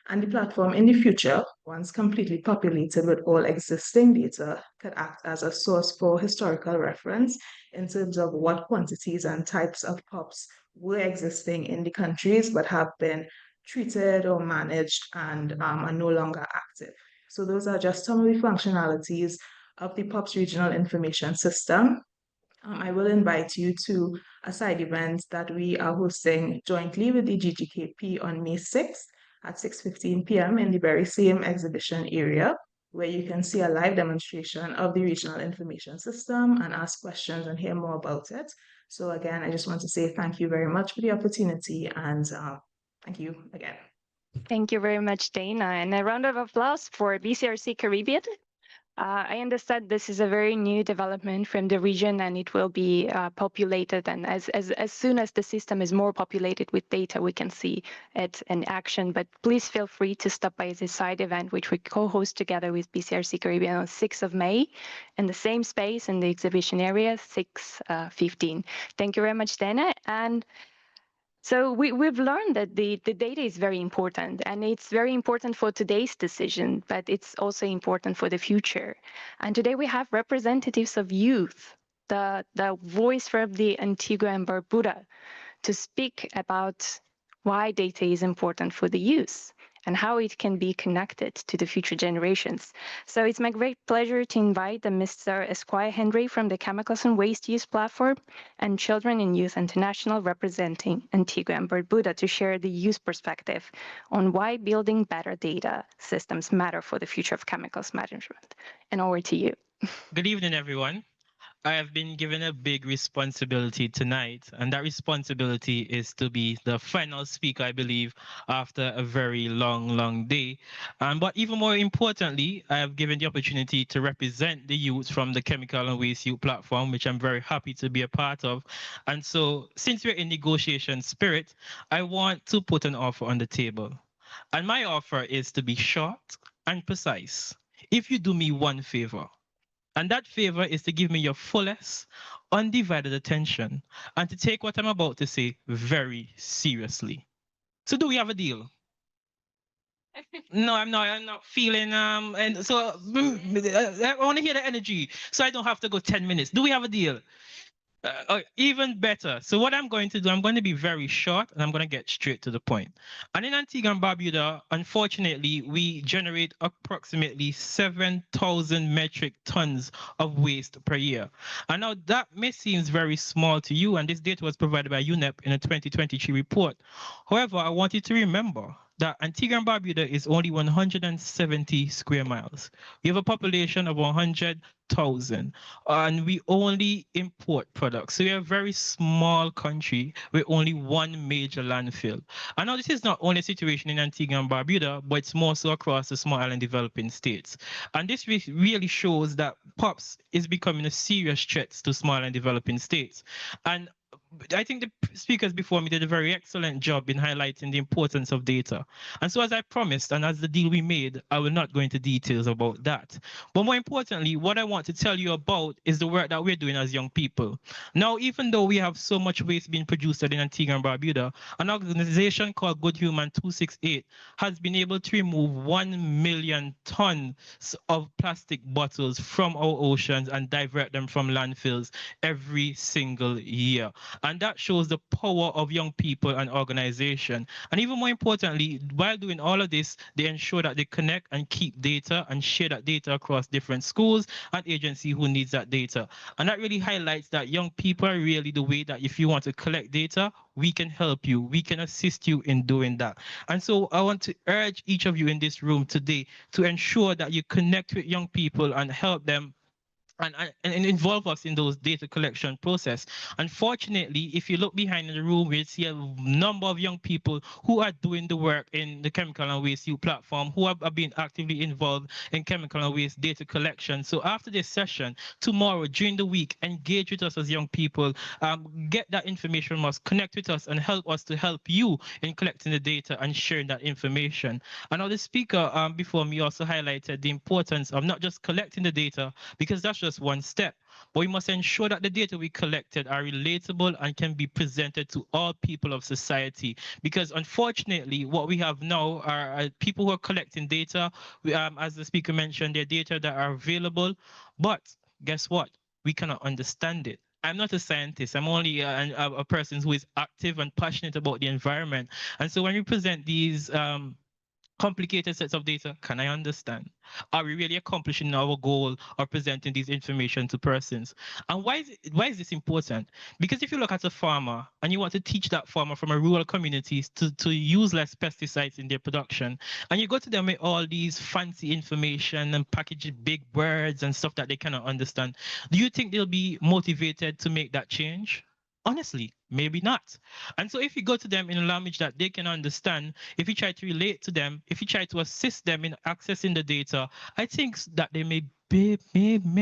And the platform in the future, once completely populated with all existing data, could act as a source for historical reference in terms of what quantities and types of POPs were existing in the countries but have been treated or managed and are no longer active. So those are just some of the functionalities of the POPs Regional Information System. I will invite you to a side event that we are hosting jointly with the GGKP on May 6th at 6:15 p.m. in the very same exhibition area, where you can see a live demonstration of the Regional Information System and ask questions and hear more about it. So again, I just want to say thank you very much for the opportunity and thank you again. Thank you very much, Dana. And a round of applause for BCRC Caribbean. I understand this is a very new development from the region and it will be populated. And as soon as the system is more populated with data, we can see it in action. But please feel free to stop by this side event, which we co-host together with BCRC Caribbean on 6th of May in the same space in the exhibition area, 6:15. Thank you very much, Dana. And so we've learned that the data is very important, and it's very important for today's decision, but it's also important for the future. And today we have representatives of youth, the voice from the Antigua and Barbuda, to speak about why data is important for the youth and how it can be connected to the future generations. So it's my great pleasure to invite Mr. Esquire Henry from the Chemicals and Waste Use Platform and Children and Youth International representing Antigua and Barbuda to share the youth perspective on why building better data systems matter for the future of chemicals management. And over to you. Good evening, everyone. I have been given a big responsibility tonight, and that responsibility is to be the final speaker, I believe, after a very long day. But even more importantly, I have given the opportunity to represent the youth from the Chemical and Waste Youth Platform, which I'm very happy to be a part of. And so, since we're in negotiation spirit, I want to put an offer on the table. And my offer is to be short and precise. If you do me one favor, and that favor is to give me your fullest, undivided attention and to take what I'm about to say very seriously. So do we have a deal? No, I'm not. I'm not feeling. And so I want to hear the energy, so I don't have to go 10 minutes. Do we have a deal? Even better. So what I'm going to do, I'm going to be very short and I'm going to get straight to the point. And in Antigua and Barbuda, unfortunately, we generate approximately 7,000 metric tons of waste per year. And now that may seem very small to you, and this data was provided by UNEP in a 2023 report. However, I want you to remember that Antigua and Barbuda is only 170 square miles. We have a population of 100,000 and we only import products. So we're a very small country with only one major landfill. I know this is not only a situation in Antigua and Barbuda, but it's more so across the small island developing states. And this really shows that POPs is becoming a serious threat to small and developing states. And I think the speakers before me did a very excellent job in highlighting the importance of data. And so as I promised, and as the deal we made, I will not go into details about that. But more importantly, what I want to tell you about is the work that we're doing as young people. Now, even though we have so much waste being produced in Antigua and Barbuda, an organization called Good Human 268 has been able to remove 1 million tons of plastic bottles from our oceans and divert them from landfills every single year. And that shows the power of young people and organization. And even more importantly, while doing all of this, they ensure that they connect and keep data and share that data across different schools and agencies who needs that data. And that really highlights that young people are really the way that if you want to collect data, we can help you. We can assist you in doing that. And so I want to urge each of you in this room today to ensure that you connect with young people and help them and involve us in those data collection process. Unfortunately, if you look behind in the room, we'll see a number of young people who are doing the work in the chemical and waste use platform, who are being actively involved in chemical and waste data collection. So after this session, tomorrow, during the week, engage with us as young people, get that information from us, connect with us, and help us to help you in collecting the data and sharing that information. And now the speaker before me also highlighted the importance of not just collecting the data, because that's just one step, but we must ensure that the data we collected are relatable and can be presented to all people of society. Because unfortunately, what we have now are people who are collecting data. As the speaker mentioned, they're data that are available, but guess what? We cannot understand it. I'm not a scientist. I'm only a person who is active and passionate about the environment. And so when we present these complicated sets of data, can I understand? Are we really accomplishing our goal of presenting these information to persons? And why is this important? Because if you look at a farmer and you want to teach that farmer from a rural communities to use less pesticides in their production, and you go to them with all these fancy information and package big words and stuff that they cannot understand, do you think they'll be motivated to make that change? Honestly, maybe not. And so if you go to them in a language that they can understand, if you try to relate to them, if you try to assist them in accessing the data, I think that they may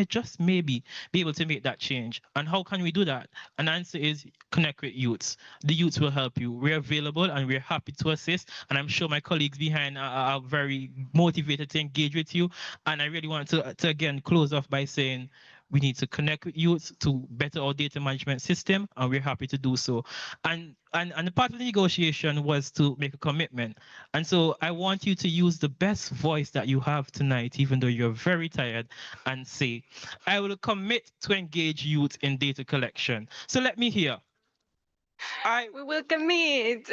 just maybe be able to make that change. And how can we do that? An answer is connect with youths. The youths will help you. We're available and we're happy to assist. And I'm sure my colleagues behind are very motivated to engage with you. And I really want to again close off by saying, we need to connect with youths to better our data management system, and we're happy to do so. And the part of the negotiation was to make a commitment. And so I want you to use the best voice that you have tonight, even though you're very tired, and say, I will commit to engage youth in data collection. So let me hear. We will commit.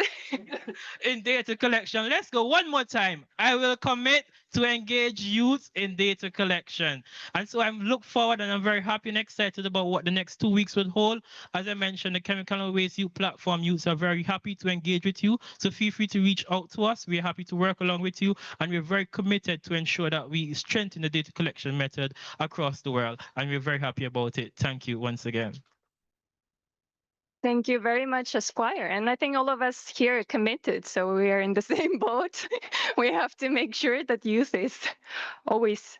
In data collection. Let's go one more time. I will commit to engage youth in data collection. And so I'm look forward and I'm very happy and excited about what the next 2 weeks will hold. As I mentioned, the Chemical and Waste Youth platform youths are very happy to engage with you. So feel free to reach out to us. We're happy to work along with you. And we're very committed to ensure that we strengthen the data collection method across the world. And we're very happy about it. Thank you once again. Thank you very much, Esquire. And I think all of us here are committed, so we are in the same boat. We have to make sure that youth is always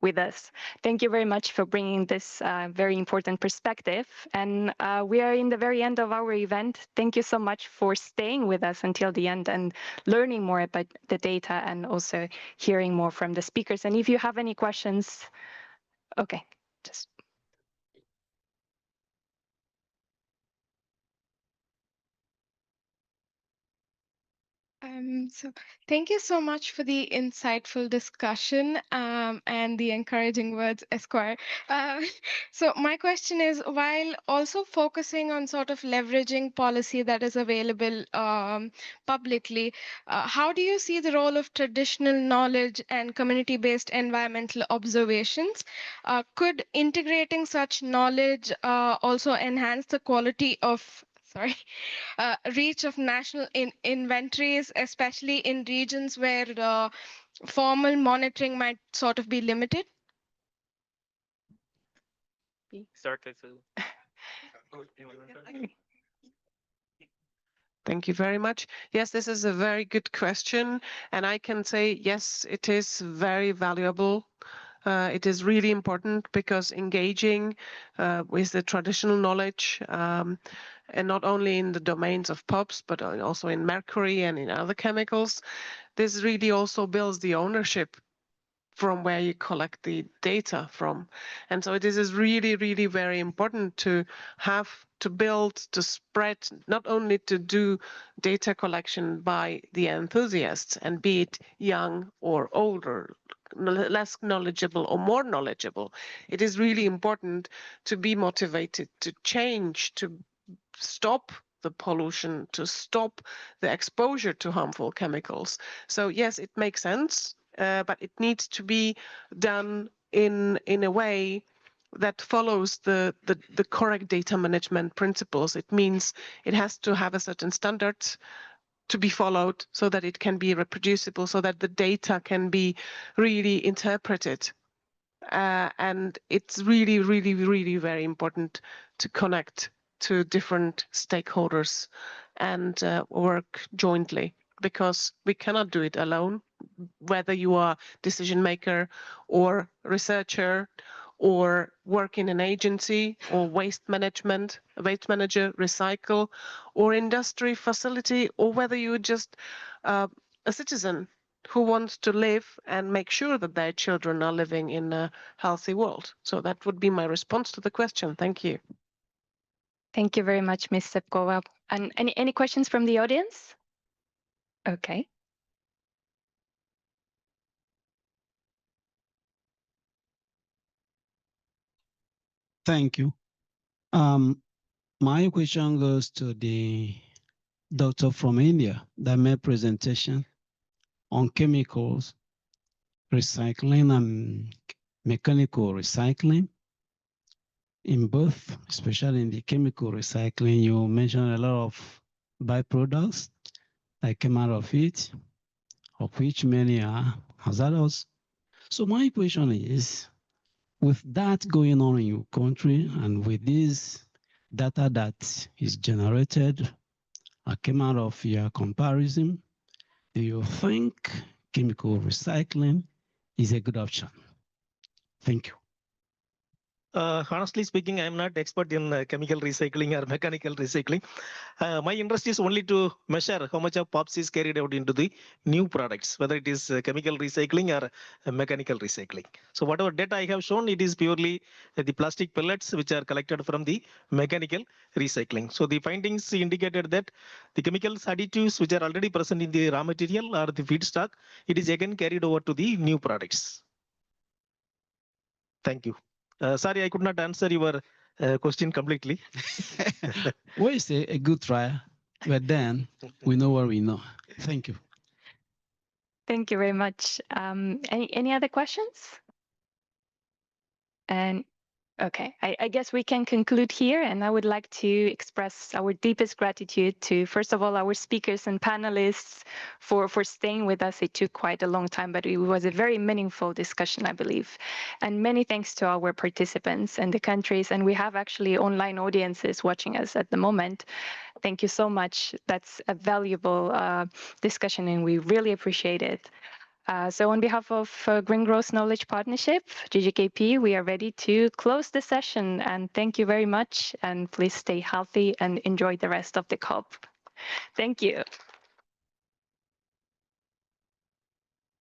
with us. Thank you very much for bringing this very important perspective. And we are in the very end of our event. Thank you so much for staying with us until the end and learning more about the data and also hearing more from the speakers. And if you have any questions, okay, just. So thank you so much for the insightful discussion and the encouraging words, Esquire. Uh, so my question is, while also focusing on sort of leveraging policy that is available publicly, how do you see the role of traditional knowledge and community-based environmental observations? Could integrating such knowledge also enhance the quality of reach of national inventories, especially in regions where formal monitoring might sort of be limited? Thank you very much. Yes, this is a very good question. And I can say, yes, it is very valuable. It is really important because engaging with the traditional knowledge, and not only in the domains of POPs, but also in mercury and in other chemicals, this really also builds the ownership from where you collect the data from. And so this is really, really very important to have, to build, to spread, not only to do data collection by the enthusiasts, and be it young or older, less knowledgeable or more knowledgeable. It is really important to be motivated to change, to stop the pollution, to stop the exposure to harmful chemicals. So yes, it makes sense, but it needs to be done in a way that follows the correct data management principles. It means it has to have a certain standard to be followed so that it can be reproducible, so that the data can be really interpreted. And it's really, really, really very important to connect to different stakeholders and work jointly, because we cannot do it alone, whether you are decision maker or researcher or work in an agency or waste management, waste manager, recycle, or industry facility, or whether you're just a citizen who wants to live and make sure that their children are living in a healthy world. So that would be my response to the question. Thank you. Thank you very much, Ms. Sepkova. And any questions from the audience? Okay. Thank you. My question goes to the doctor from India that made presentation on chemicals, recycling and mechanical recycling. In both, especially in the chemical recycling, you mentioned a lot of byproducts that came out of it, of which many are hazardous. So my question is, with that going on in your country and with this data that is generated, came out of your comparison, do you think chemical recycling is a good option? Thank you. Honestly speaking, I'm not expert in chemical recycling or mechanical recycling. My interest is only to measure how much of POPs is carried out into the new products, whether it is chemical recycling or mechanical recycling. So whatever data I have shown, it is purely the plastic pellets which are collected from the mechanical recycling. So the findings indicated that the chemicals additives which are already present in the raw material or the feedstock, it is again carried over to the new products. Thank you. Sorry, I could not answer your question completely. Well, it's a good try, but then we know what we know. Thank you. Thank you very much. Any other questions? And okay, I guess we can conclude here, and I would like to express our deepest gratitude to, first of all, our speakers and panelists for staying with us. It took quite a long time, but it was a very meaningful discussion, I believe. And many thanks to our participants and the countries, and we have actually online audiences watching us at the moment. Thank you so much. That's a valuable discussion, and we really appreciate it. So on behalf of Green Growth Knowledge Partnership, GGKP, we are ready to close the session. And thank you very much. And please stay healthy and enjoy the rest of the COP. Thank you.